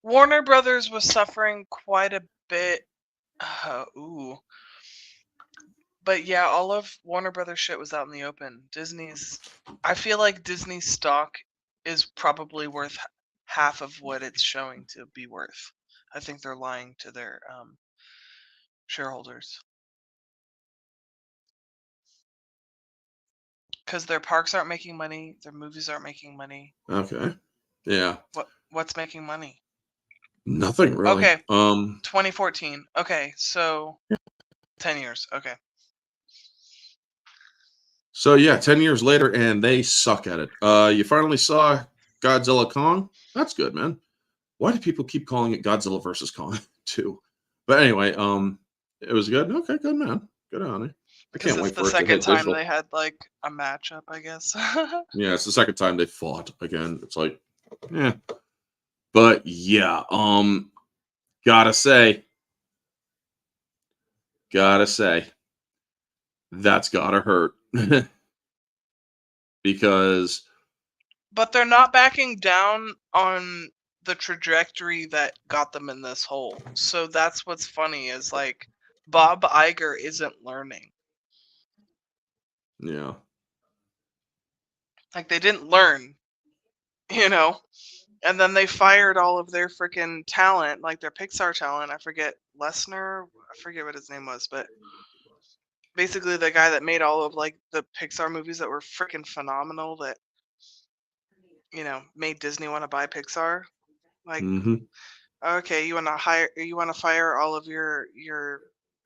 Warner Brothers was suffering quite a bit. But yeah, all of Warner Brothers shit was out in the open. I feel like Disney's stock is probably worth half of what it's showing to be worth. I think they're lying to their shareholders. Because their parks aren't making money, their movies aren't making money. Okay. Yeah. What's making money? Nothing really. Okay. 2014. Okay, so 10 years. Okay. So yeah, 10 years later, and they suck at it. You finally saw Godzilla Kong? That's good, man. Why do people keep calling it Godzilla versus Kong too? But anyway, it was good. Okay, good, man. Good on it. I can't wait for it to hit the second time digital. they had like a matchup, I guess. Yeah, it's the second time they fought again. It's like, yeah. But yeah, gotta say, that's gotta hurt. Because but they're not backing down on the trajectory that got them in this hole. So that's what's funny is like Bob Iger isn't learning. Yeah. Like they didn't learn, and then they fired all of their freaking talent, like their Pixar talent. I forget Lesnar. I forget what his name was, but basically the guy that made all of like the Pixar movies that were freaking phenomenal that made Disney want to buy Pixar. Like, okay, you want to fire all of your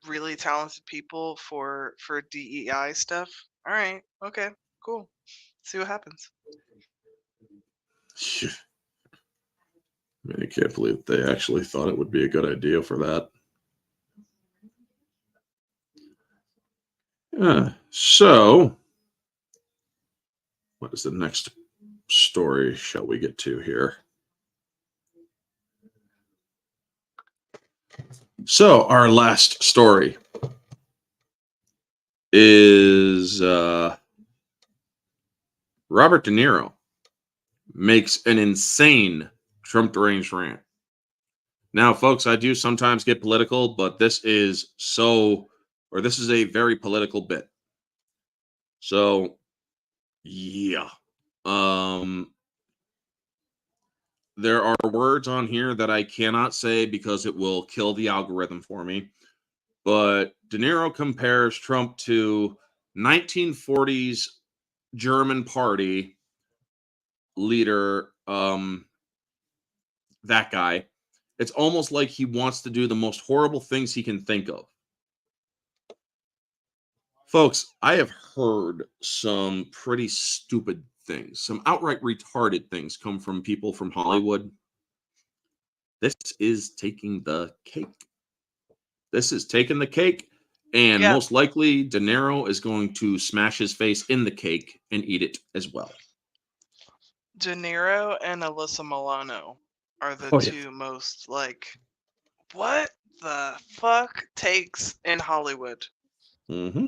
really talented people for DEI stuff. All right, okay, cool. See what happens. I mean, I can't believe they actually thought it would be a good idea for that. So, what is the next story shall we get to here? So, our last story is Robert De Niro makes an insane Trump deranged rant. Now, folks, I do sometimes get political, but this is a very political bit. So, yeah. There are words on here that I cannot say because it will kill the algorithm for me. But De Niro compares Trump to 1940s German party leader, that guy. It's almost like he wants to do the most horrible things he can think of. Folks, I have heard some pretty stupid things, some outright retarded things come from people from Hollywood. This is taking the cake. This is taking the cake, and most likely De Niro is going to smash his face in the cake and eat it as well. De Niro and Alyssa Milano are the two most, like, what the fuck takes in Hollywood? Mm-hmm.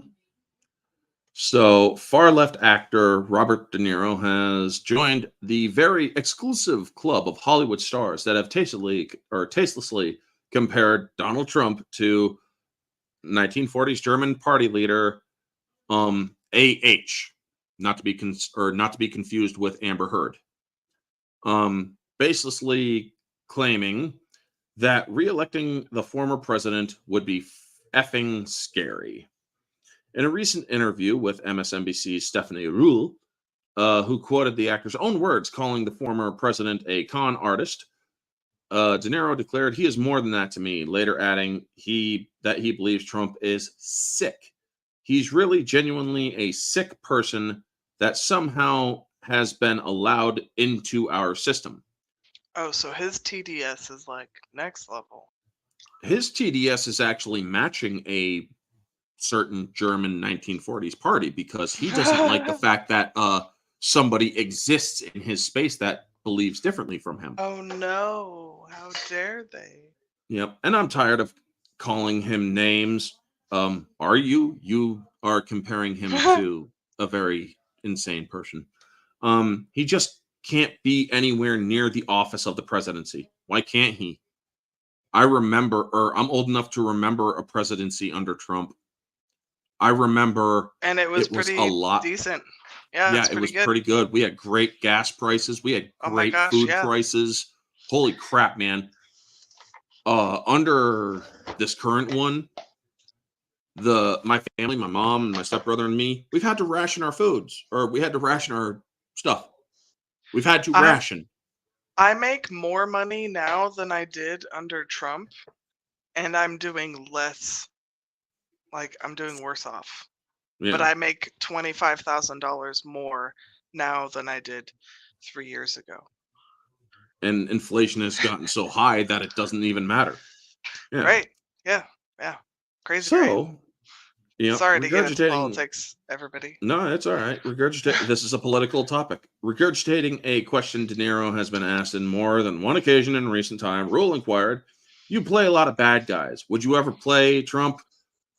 So, far left actor Robert De Niro has joined the very exclusive club of Hollywood stars that have tastelessly compared Donald Trump to 1940s German party leader A.H. Not to be confused with Amber Heard. Baselessly claiming that re-electing the former president would be effing scary. In a recent interview with MSNBC's Stephanie Ruhle, who quoted the actor's own words calling the former president a con artist, De Niro declared he is more than that to me, later adding that he believes Trump is sick. He's really genuinely a sick person that somehow has been allowed into our system. Oh, so his TDS is like next level. His TDS is actually matching a certain German 1940s party because he doesn't like the fact that somebody exists in his space that believes differently from him. Oh no, how dare they? Yep, and I'm tired of calling him names. You are comparing him to a very insane person. He just can't be anywhere near the office of the presidency. Why can't he? I'm old enough to remember a presidency under Trump. I remember, and it was pretty a lot decent. Yeah, it was pretty good. We had great gas prices. We had great food prices. Holy crap, man. Under this current one, my family, my mom, my stepbrother, and me, we've had to ration our foods, or we had to ration our stuff. We've had to ration. I make more money now than I did under Trump, and I'm doing less. Like, I'm doing worse off. Yeah. But I make $25,000 more now than I did 3 years ago. And inflation has gotten so high that it doesn't even matter. Yeah. Right. Yeah. Crazy. So, sorry to get into politics, everybody. No, it's all right. This is a political topic. Regurgitating a question De Niro has been asked in more than one occasion in recent time. Ruhle inquired, "You play a lot of bad guys. Would you ever play Trump?"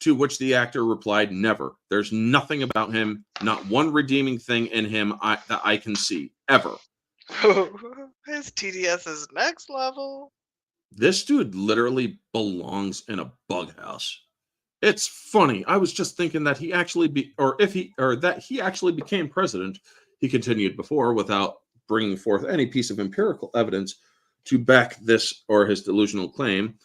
To which the actor replied, "Never. There's nothing about him, not one redeeming thing in him that I can see, ever." His TDS is next level. This dude literally belongs in a bug house. It's funny. I was just thinking that he actually became president. He continued before without bringing forth any piece of empirical evidence to back this or his delusional claim.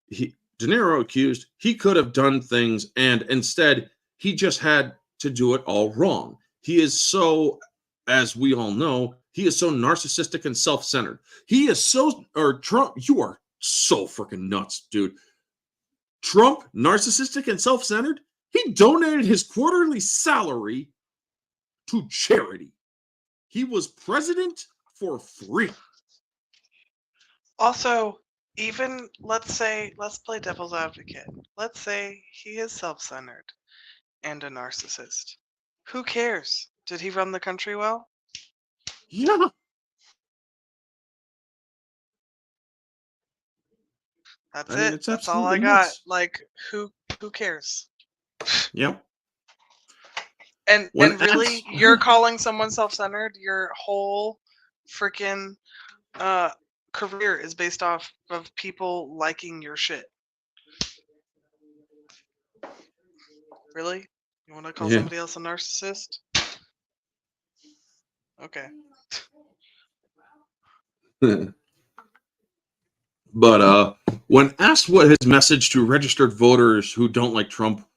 De Niro accused he could have done things, and instead he just had to do it all wrong. He is so, as we all know, he is so narcissistic and self-centered. Trump, you are so freaking nuts, dude. Trump, narcissistic and self-centered, he donated his quarterly salary to charity. He was president for free. Also, even let's play devil's advocate. Let's say he is self-centered and a narcissist. Who cares? Did he run the country well? Yeah. That's I mean, it. it's That's all I absolutely got. nuts. Like, who cares? Yep. And When really, asked, you're calling someone self-centered? Your whole freaking career is based off of people liking your shit. Really? You want to call yeah. somebody else a narcissist? Okay. But when asked what his message to registered voters who don't like Trump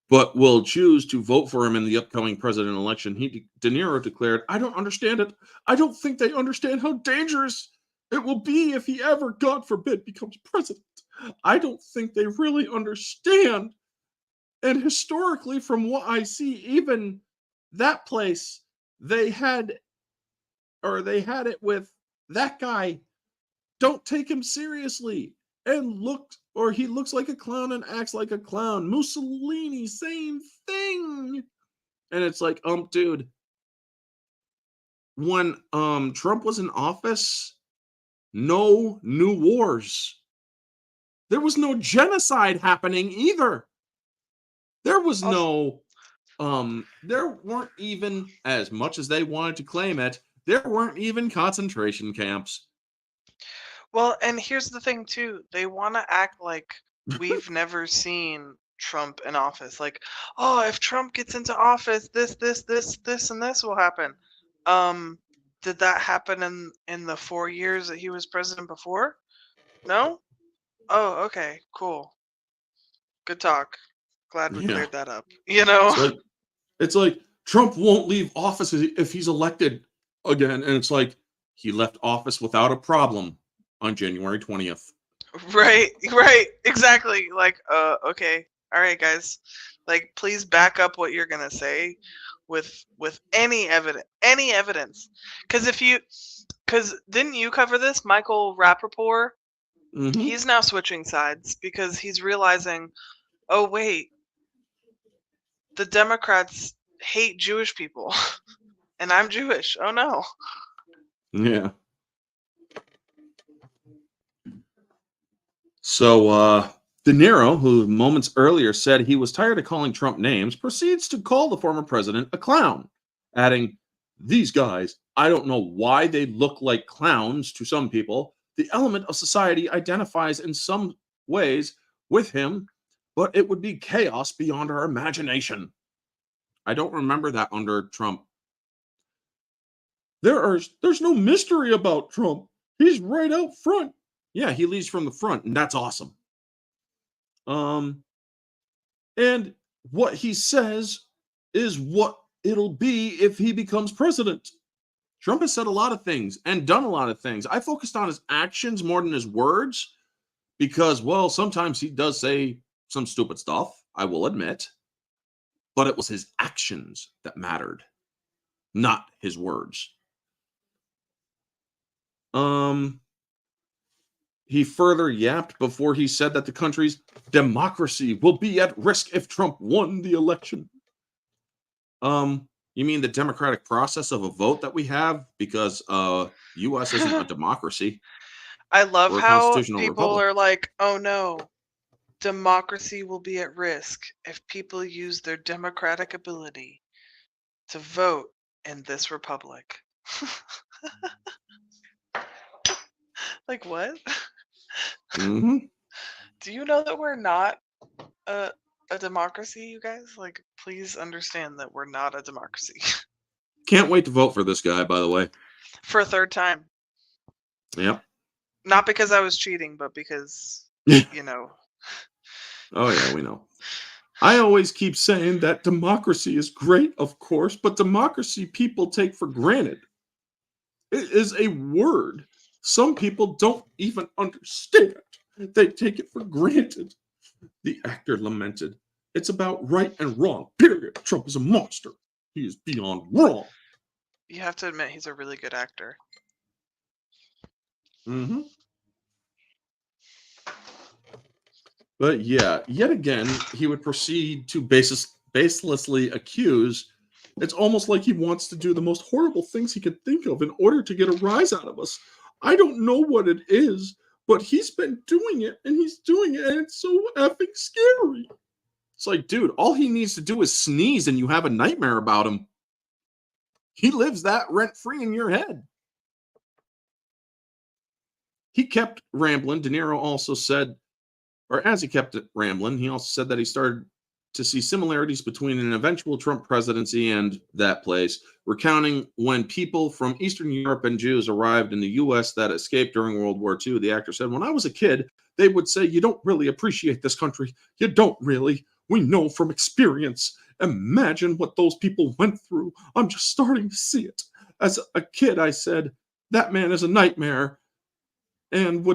but will choose to vote for him in the upcoming president election, De Niro declared, "I don't understand it. I don't think they understand how dangerous it will be if he ever, God forbid, becomes president. I don't think they really understand. And historically, from what I see, even that place, they had it with that guy. Don't take him seriously. And he looks like a clown and acts like a clown. Mussolini, same thing." And it's like, dude, when Trump was in office, no new wars. There was no genocide happening either. There was no there weren't even, as much as they wanted to claim it, there weren't even concentration camps. Well, and here's the thing too. They want to act like we've never seen Trump in office. Like, oh, if Trump gets into office, this, and this will happen. Did that happen in the 4 years that he was president before? No? Oh, okay, cool. Good talk. Glad we Yeah. cleared that up. You know? It's like Trump won't leave office if he's elected again. And it's like he left office without a problem on January 20th. Right, exactly. Like, okay. All right, guys. Like, please back up what you're gonna say with any evidence. Because didn't you cover this, Michael Rappaport? Mm-hmm. He's now switching sides because he's realizing, oh wait, the Democrats hate Jewish people, and I'm Jewish. Oh no. Yeah. So De Niro, who moments earlier said he was tired of calling Trump names, proceeds to call the former president a clown, adding, "These guys, I don't know why they look like clowns to some people. The element of society identifies in some ways with him, but it would be chaos beyond our imagination." I don't remember that under Trump. There's no mystery about Trump. He's right out front. Yeah, he leads from the front, and that's awesome. And what he says is what it'll be if he becomes president. Trump has said a lot of things and done a lot of things. I focused on his actions more than his words because, well, sometimes he does say some stupid stuff, I will admit, but it was his actions that mattered, not his words. He further yapped before he said that the country's democracy will be at risk if Trump won the election. You mean the democratic process of a vote that we have? Because US isn't a democracy. I love We're a how constitutional people republic. are like, oh no, democracy will be at risk if people use their democratic ability to vote in this republic. Like, what? Mm-hmm. Do you know that we're not a democracy, you guys? Like, please understand that we're not a democracy. Can't wait to vote for this guy, by the way. For a third time. Yep. Not because I was cheating, but because, you know. Oh, yeah, we know. I always keep saying that democracy is great, of course, but democracy people take for granted. It is a word some people don't even understand. They take it for granted. The actor lamented. It's about right and wrong, period. Trump is a monster. He is beyond wrong. You have to admit he's a really good actor. Mm-hmm. But yeah, yet again, he would proceed to baselessly accuse. It's almost like he wants to do the most horrible things he could think of in order to get a rise out of us. I don't know what it is, but he's been doing it, and he's doing it, and it's so effing scary. It's like, dude, all he needs to do is sneeze, and you have a nightmare about him. He lives that rent-free in your head. He kept rambling. De Niro also said, or as he kept it rambling, he also said that he started to see similarities between an eventual Trump presidency and that place, recounting when people from Eastern Europe and Jews arrived in the U.S. that escaped during World War II. The actor said, when I was a kid, they would say, you don't really appreciate this country. You don't really. We know from experience. Imagine what those people went through. I'm just starting to see it. As a kid, I said, that man is a nightmare and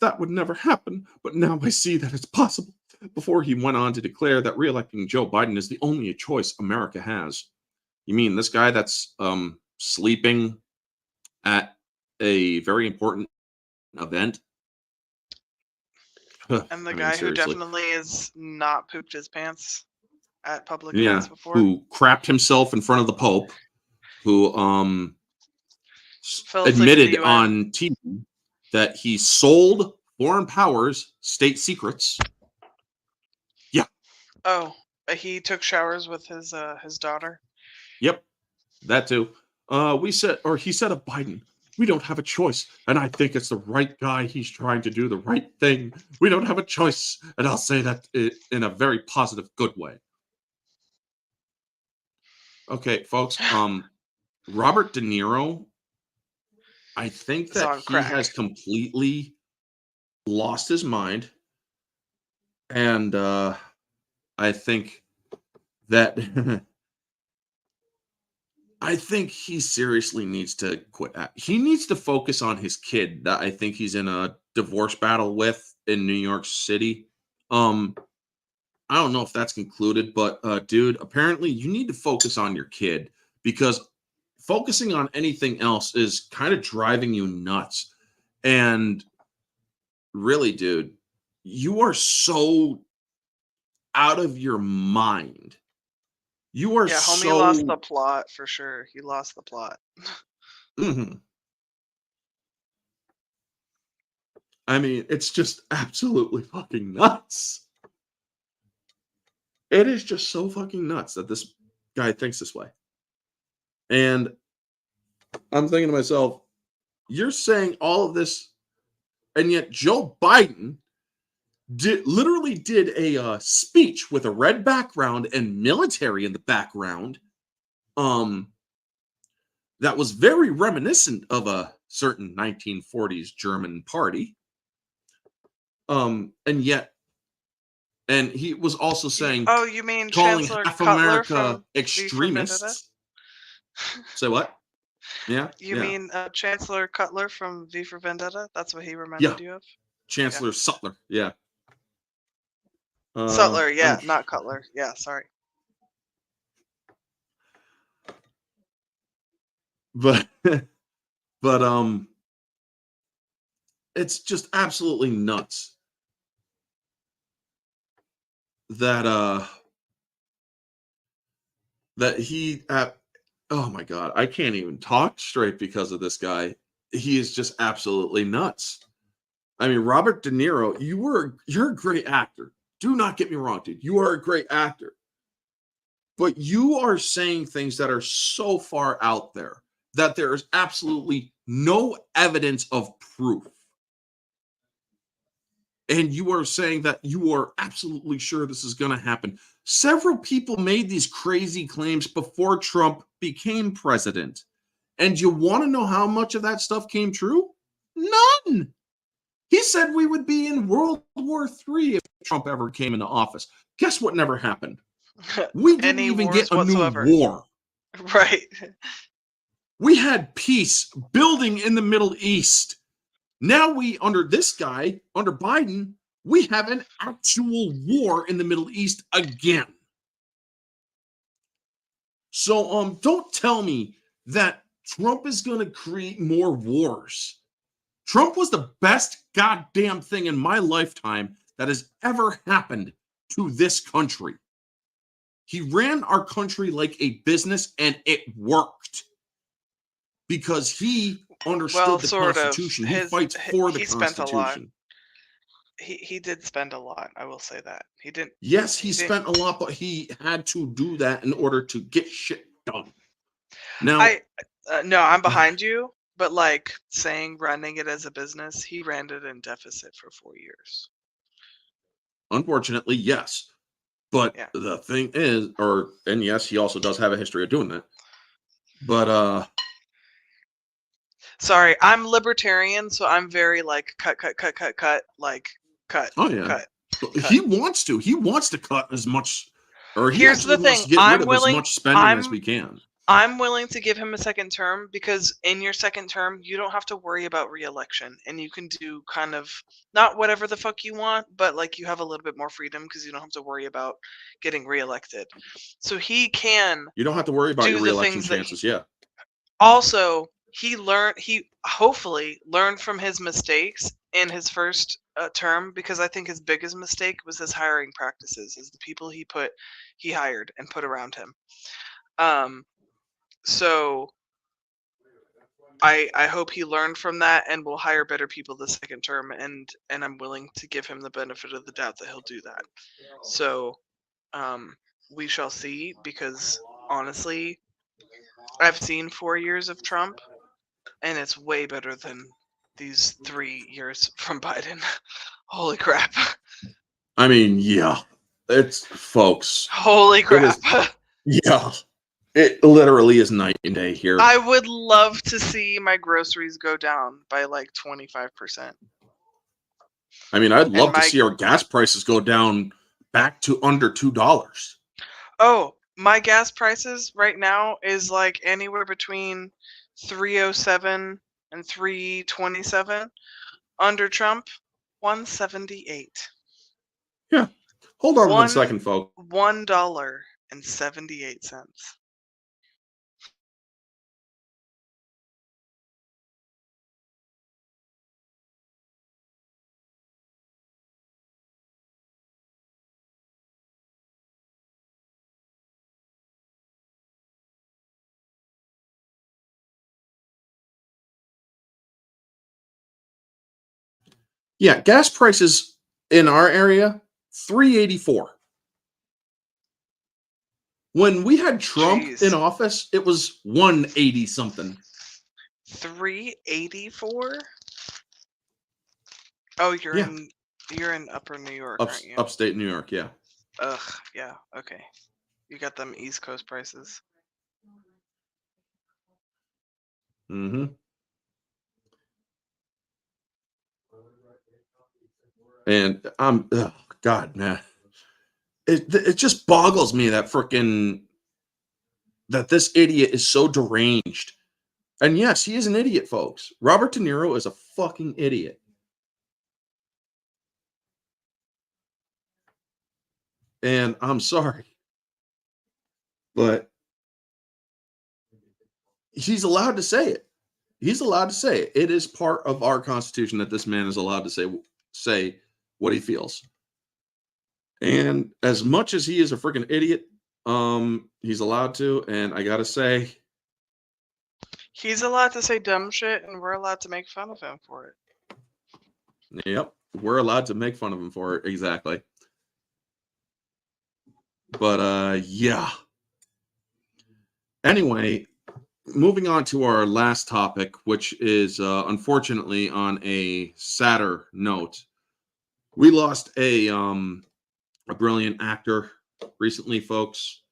that would never happen, but now I see that it's possible. Before he went on to declare that re-electing Joe Biden is the only choice America has. You mean this guy that's sleeping at a very important event? And the guy who definitely is not pooped his pants at public Yeah, events before. who crapped himself in front of the Pope, who admitted on TV that he sold foreign powers state secrets. Yeah. Oh, he took showers with his daughter. Yep, that too. He said of Biden, we don't have a choice, and I think it's the right guy. He's trying to do the right thing. We don't have a choice, and I'll say that in a very positive, good way. Okay, folks. Robert De Niro, I think that he has completely lost his mind, and I think that I think he seriously needs to quit. He needs to focus on his kid that I think he's in a divorce battle with in New York City. I don't know if that's concluded, but dude, apparently you need to focus on your kid, because focusing on anything else is kind of driving you nuts. And really, dude, you are so out of your mind. You are homie lost the plot for sure. He lost the plot. Mm-hmm. I mean, it's just absolutely fucking nuts. It is just so fucking nuts that this guy thinks this way. And I'm thinking to myself, you're saying all of this, and yet Joe Biden literally did a speech with a red background and military in the background that was very reminiscent of a certain 1940s German party. And he was also saying, oh, you mean calling Chancellor half Cutler America extremists. Say what? Yeah. You mean Chancellor Cutler from V for Vendetta? That's what he reminded you of? Chancellor Sutler. Yeah. Sutler, yeah, not Cutler. Yeah, sorry. But it's just absolutely nuts that he oh my god, I can't even talk straight because of this guy. He is just absolutely nuts. I mean, Robert De Niro, you're a great actor. Do not get me wrong, dude. You are a great actor. But you are saying things that are so far out there that there is absolutely no evidence of proof. And you are saying that you are absolutely sure this is going to happen. Several people made these crazy claims before Trump became president. And you want to know how much of that stuff came true? None. He said we would be in World War III if Trump ever came into office. Guess what never happened? We didn't even get a new war. Right. We had peace building in the Middle East. Now under this guy, under Biden, we have an actual war in the Middle East again. So don't tell me that Trump is going to create more wars. Trump was the best goddamn thing in my lifetime that has ever happened to this country. He ran our country like a business, and it worked because he understood the Constitution. He fights for the Constitution. He did spend a lot. I will say that he didn't. Yes, he spent a lot, but he had to do that in order to get shit done. Now, no, I'm behind you. But like saying running it as a business, he ran it in deficit for 4 years. Unfortunately, yes. But the thing is, and yes, he also does have a history of doing that. But sorry, I'm libertarian, so I'm very like cut, like cut. Oh yeah, cut. He wants to. He wants to cut as much, or he Here's the thing: wants to get rid of as much spending as we can. I'm willing to give him a second term because in your second term, you don't have to worry about re-election, and you can do kind of not whatever the fuck you want, but like you have a little bit more freedom because you don't have to worry about getting re-elected. So he can. You don't have to worry about your re-election chances. Also, he hopefully learned from his mistakes in his first term, because I think his biggest mistake was his hiring practices, is the people he hired and put around him. So I hope he learned from that and will hire better people the second term, and I'm willing to give him the benefit of the doubt that he'll do that. So we shall see, because honestly, I've seen 4 years of Trump, and it's way better than these 3 years from Biden. Holy crap. I mean, yeah. It's, folks. Holy crap. Yeah. It literally is night and day here. I would love to see my groceries go down by like 25%. I mean, I'd love to see our gas prices go down back to under $2. Oh, my gas prices right now is like anywhere between $3.07 and $3.27. Under Trump, $1.78. Yeah. Hold on 1 second, folks. $1.78. Yeah, gas prices in our area, $3.84. When we had Trump in office, it was $1.80 something. $3.84? Oh, you're in Upper New York, aren't you? Upstate New York, yeah. Ugh, yeah, okay. You got them East Coast prices. Mm-hmm. And God, man. It just boggles me that this idiot is so deranged. And yes, he is an idiot, folks. Robert De Niro is a fucking idiot. And I'm sorry, but he's allowed to say it. He's allowed to say it. It is part of our Constitution that this man is allowed to say what he feels. And as much as he is a freaking idiot, he's allowed to. And I gotta say, he's allowed to say dumb shit, and we're allowed to make fun of him for it. Yep, we're allowed to make fun of him for it. Exactly. But yeah. Anyway, moving on to our last topic, which is unfortunately on a sadder note. We lost a brilliant actor recently, folks.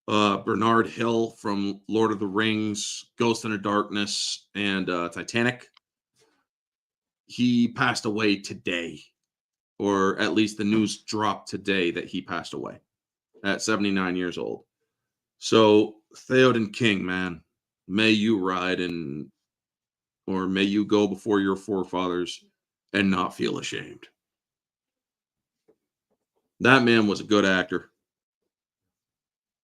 Bernard Hill from Lord of the Rings, Ghost in the Darkness, and Titanic. He passed away today, or at least the news dropped today that he passed away at 79 years old. So, Theoden King, man, may you ride or may you go before your forefathers and not feel ashamed. That man was a good actor.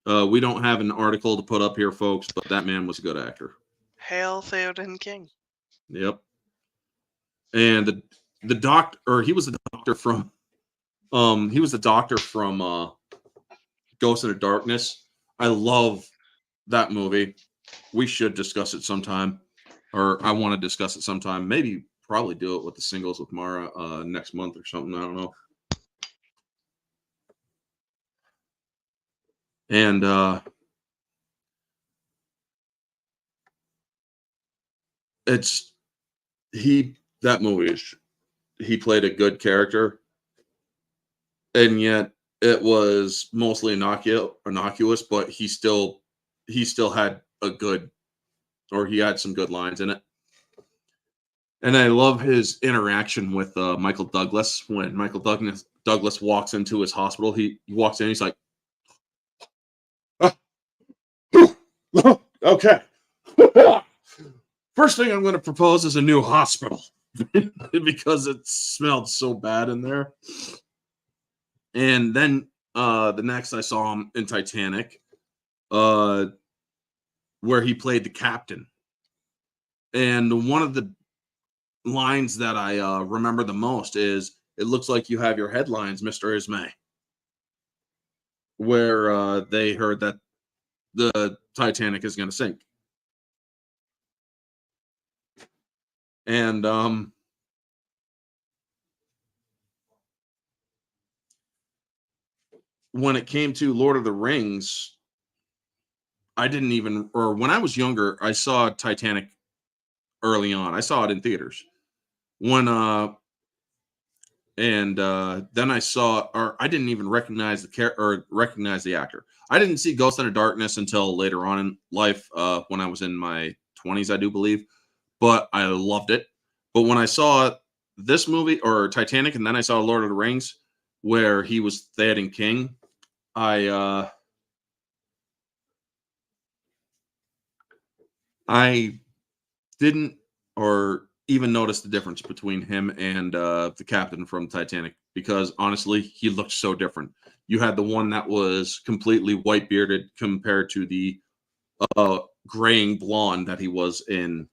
We don't have an article to put up here, folks, but that man was a good actor. Hail Theoden King. Yep. And the doctor, or he was the doctor from Ghost in the Darkness. I love that movie. We should discuss it sometime, or I want to discuss it sometime. Maybe probably do it with the singles with Mara next month or something. I don't know. And that movie is, he played a good character, and yet it was mostly innocuous, but he still had he had some good lines in it. And I love his interaction with Michael Douglas. When Michael Douglas walks into his hospital, he walks in, he's like, okay. First thing I'm going to propose is a new hospital because it smelled so bad in there. And then the next I saw him in Titanic, where he played the captain. And one of the lines that I remember the most is, "It looks like you have your headlines, Mr. Ismay," where they heard that the Titanic is going to sink. And when it came to Lord of the Rings, when I was younger, I saw Titanic early on. I saw it in theaters. Then I saw, or I didn't even recognize the actor. I didn't see Ghost in the Darkness until later on in life, when I was in my 20s, I do believe. But I loved it. But when I saw this movie, or Titanic, and then I saw Lord of the Rings, where he was Theoden King, I didn't or even notice the difference between him and the captain from Titanic, because honestly, he looked so different. You had the one that was completely white bearded compared to the graying blonde that he was in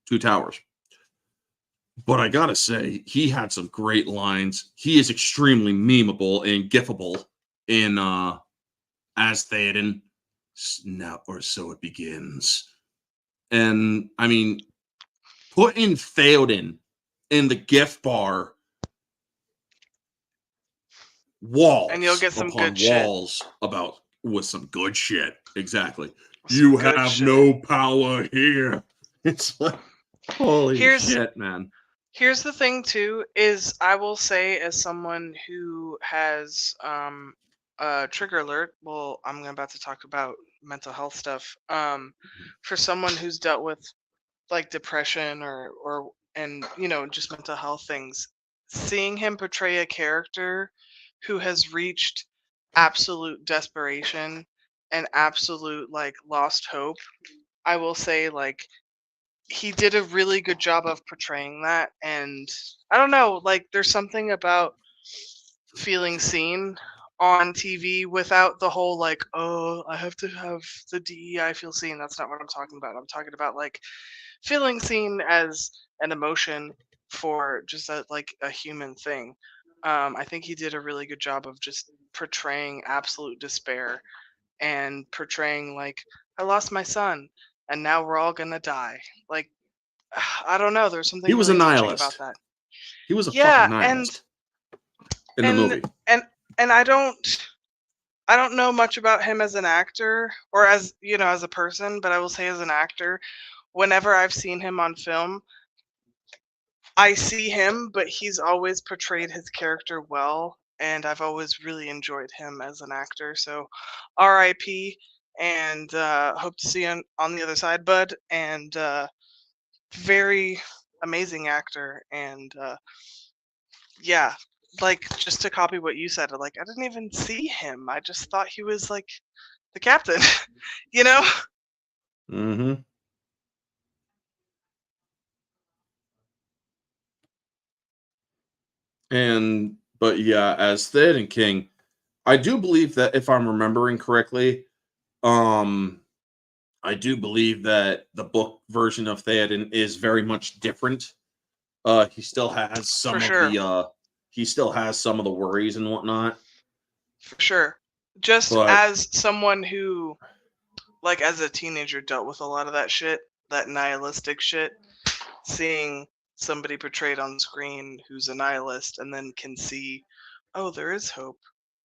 Two Towers. But I gotta say, he had some great lines. He is extremely memeable and gifable in as Theoden. Now or so it begins. And I mean, put in Theoden in the gift bar, walls, and you'll get some upon good walls shit. about with some good shit. Exactly. Some You good have shit. no power here. It's like, holy shit, man. Here's the thing too, is I will say, as someone who has trigger alert, well, I'm about to talk about mental health stuff. For someone who's dealt with like depression and just mental health things, seeing him portray a character who has reached absolute desperation and absolute like lost hope, I will say, like, he did a really good job of portraying that. And I don't know, like, there's something about feeling seen on TV without the whole like, oh, I have to have the DEI feel seen. That's not what I'm talking about. I'm talking about like feeling seen as an emotion for just like a human thing. I think he did a really good job of just portraying absolute despair and portraying like, I lost my son and now we're all gonna die. Like, I don't know. There's something He was a really touching about nihilist. that. He was a Yeah, fucking nihilist in the and movie. and and I don't know much about him as an actor or as as a person, but I will say as an actor, whenever I've seen him on film, I see him, but he's always portrayed his character well, and I've always really enjoyed him as an actor. So, R.I.P. and hope to see you on the other side, bud. And very amazing actor. And yeah, like, just to copy what you said, like, I didn't even see him. I just thought he was like the captain, you know? Mm-hmm. But yeah, as Theoden King, I do believe that if I'm remembering correctly, I do believe that the book version of Theoden is very much different. He still has some For of sure. the worries and whatnot. For sure. Just But as someone who, like, as a teenager dealt with a lot of that shit, that nihilistic shit, seeing somebody portrayed on screen who's a nihilist and then can see, oh, there is hope,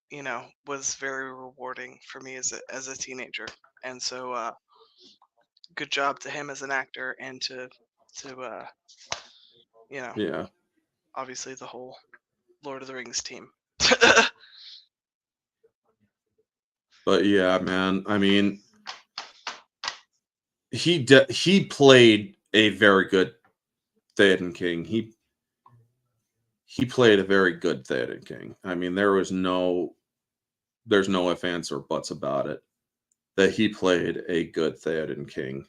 you know, was very rewarding for me as a teenager. And so good job to him as an actor, and to you know, yeah, obviously the whole Lord of the Rings team. but yeah, man. I mean, he played a very good Theoden King. He played a very good Theoden King. I mean, there's no ifs, ands, or buts about it that he played a good Theoden King.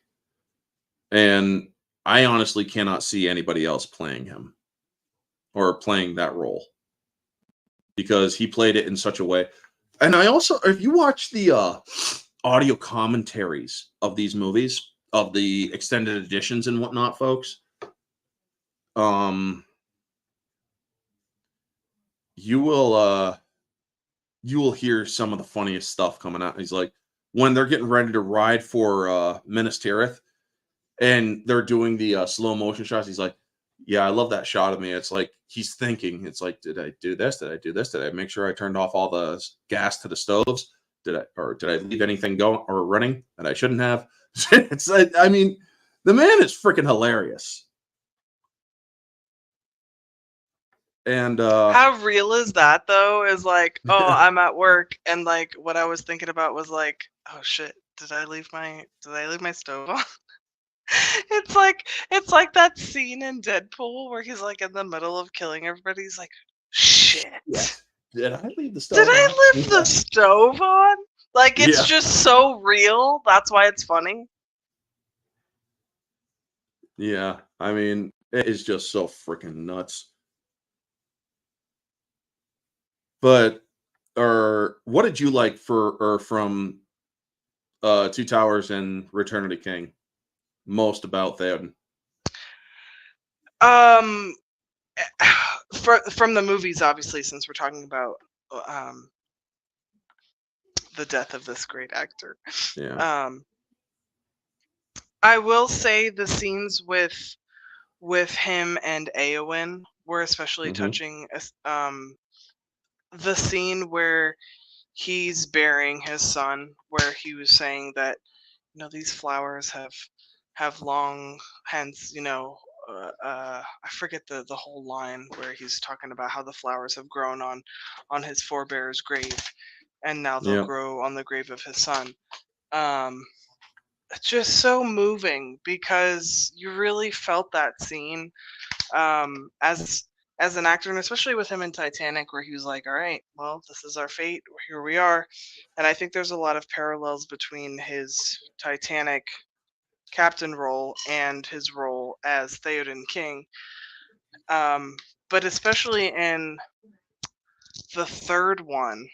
And I honestly cannot see anybody else playing him or playing that role, because he played it in such a way. And I also, if you watch the audio commentaries of these movies, of the extended editions and whatnot, folks, you will hear some of the funniest stuff coming out. He's like, when they're getting ready to ride for Minas Tirith, and they're doing the slow motion shots, he's like, yeah, I love that shot of me. It's like he's thinking, it's like, did I do this? Did I do this? Did I make sure I turned off all the gas to the stoves? Did I leave anything going or running that I shouldn't have? It's like, I mean, the man is freaking hilarious. And how real is that though? Is like, oh, I'm at work, and like what I was thinking about was like, oh shit, did I leave my stove on? It's like that scene in Deadpool where he's like in the middle of killing everybody. He's like, shit. yes. Did I leave the stove Did on? I leave the stove on? Like, it's Yeah. just so real. That's why it's funny. Yeah, I mean, it is just so freaking nuts. But what did you like from Two Towers and Return of the King most about Theoden? From the movies, obviously, since we're talking about um the death of this great actor. Yeah. I will say the scenes with him and Eowyn were especially Mm-hmm. touching. The scene where he's burying his son, where he was saying that, you know, these flowers have long, hence, you know, I forget the whole line where he's talking about how the flowers have grown on his forebear's grave, and now they'll Yeah. grow on the grave of his son. It's just so moving because you really felt that scene, as an actor, and especially with him in Titanic, where he was like, all right, well, this is our fate, here we are. And I think there's a lot of parallels between his Titanic captain role and his role as Theoden King, but especially in the third one.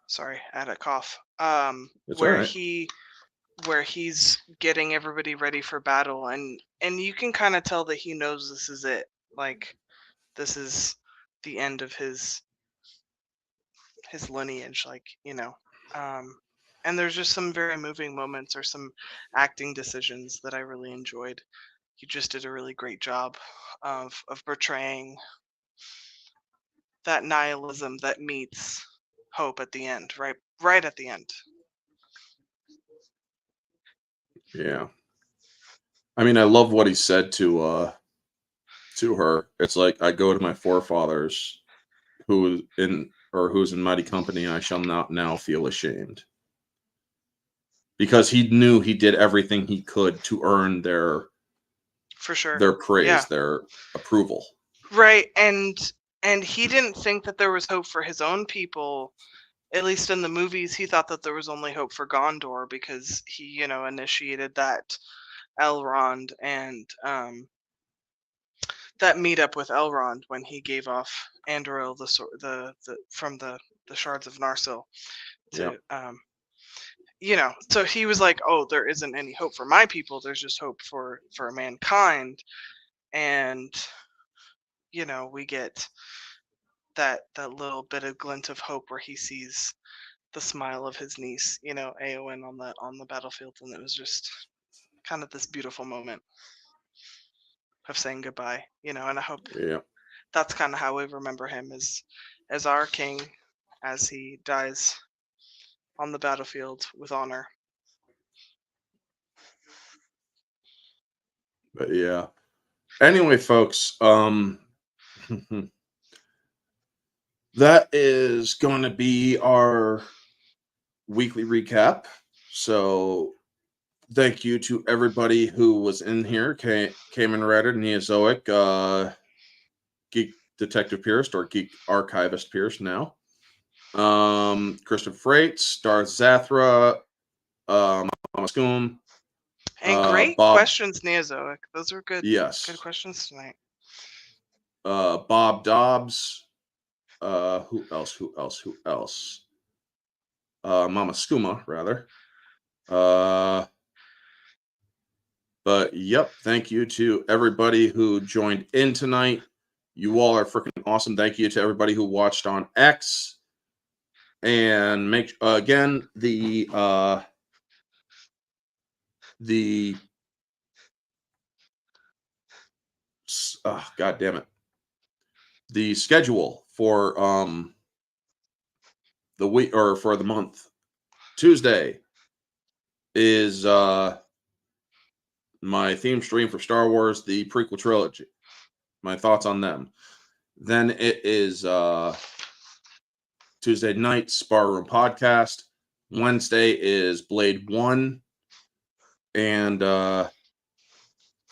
Sorry, I had a cough. It's Where all right. he's getting everybody ready for battle, and you can kind of tell that he knows this is it. Like, this is the end of his lineage, like, you know. And there's just some very moving moments, or some acting decisions that I really enjoyed. He just did a really great job of portraying that nihilism that meets hope at the end, right at the end. Yeah. I mean, I love what he said to her. It's like, I go to my forefathers who's in mighty company, I shall not now feel ashamed. Because he knew he did everything he could to earn their For sure. their praise, Yeah. their approval. Right, and he didn't think that there was hope for his own people. At least in the movies, he thought that there was only hope for Gondor, because he, you know, initiated that Elrond and that meetup with Elrond when he gave off Andoril the from the shards of Narsil to Yep. so he was like, oh, there isn't any hope for my people. There's just hope for mankind. And, we get that little bit of glint of hope where he sees the smile of his niece, Aowen on the battlefield. And it was just kind of this beautiful moment of saying goodbye, and I hope that's kind of how we remember him as our king, as he dies on the battlefield with honor. But yeah. Anyway, folks, that is going to be our weekly recap. So thank you to everybody who was in here. Came and read it. Neozoic, Geek Detective Pierce, or Geek Archivist Pierce now. Christopher Freights, Darth Zathra, Mama Scoom. And great questions, Neozoic. Those were good. Yes. Good questions tonight. Bob Dobbs. Who else? Mama Skooma, rather. But yep, thank you to everybody who joined in tonight. You all are freaking awesome. Thank you to everybody who watched on X. And make again the oh, god damn it. The schedule for the week, or for the month. Tuesday is my theme stream for Star Wars, the prequel trilogy. My thoughts on them. Then it is Tuesday night, Spar Room Podcast. Wednesday is Blade 1. And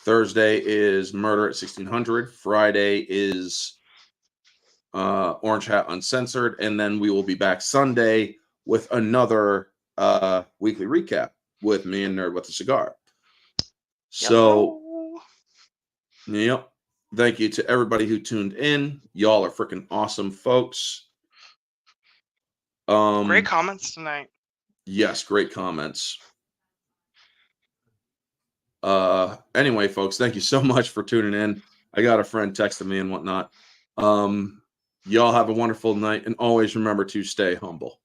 Thursday is Murder at 1600. Friday is Orange Hat Uncensored. And then we will be back Sunday with another weekly recap with me and Nerd with a Cigar. So, yep. Thank you to everybody who tuned in. Y'all are freaking awesome, folks. Great comments tonight. Yes, great comments. Anyway, folks, thank you so much for tuning in. I got a friend texting me and whatnot. Y'all have a wonderful night, and always remember to stay humble.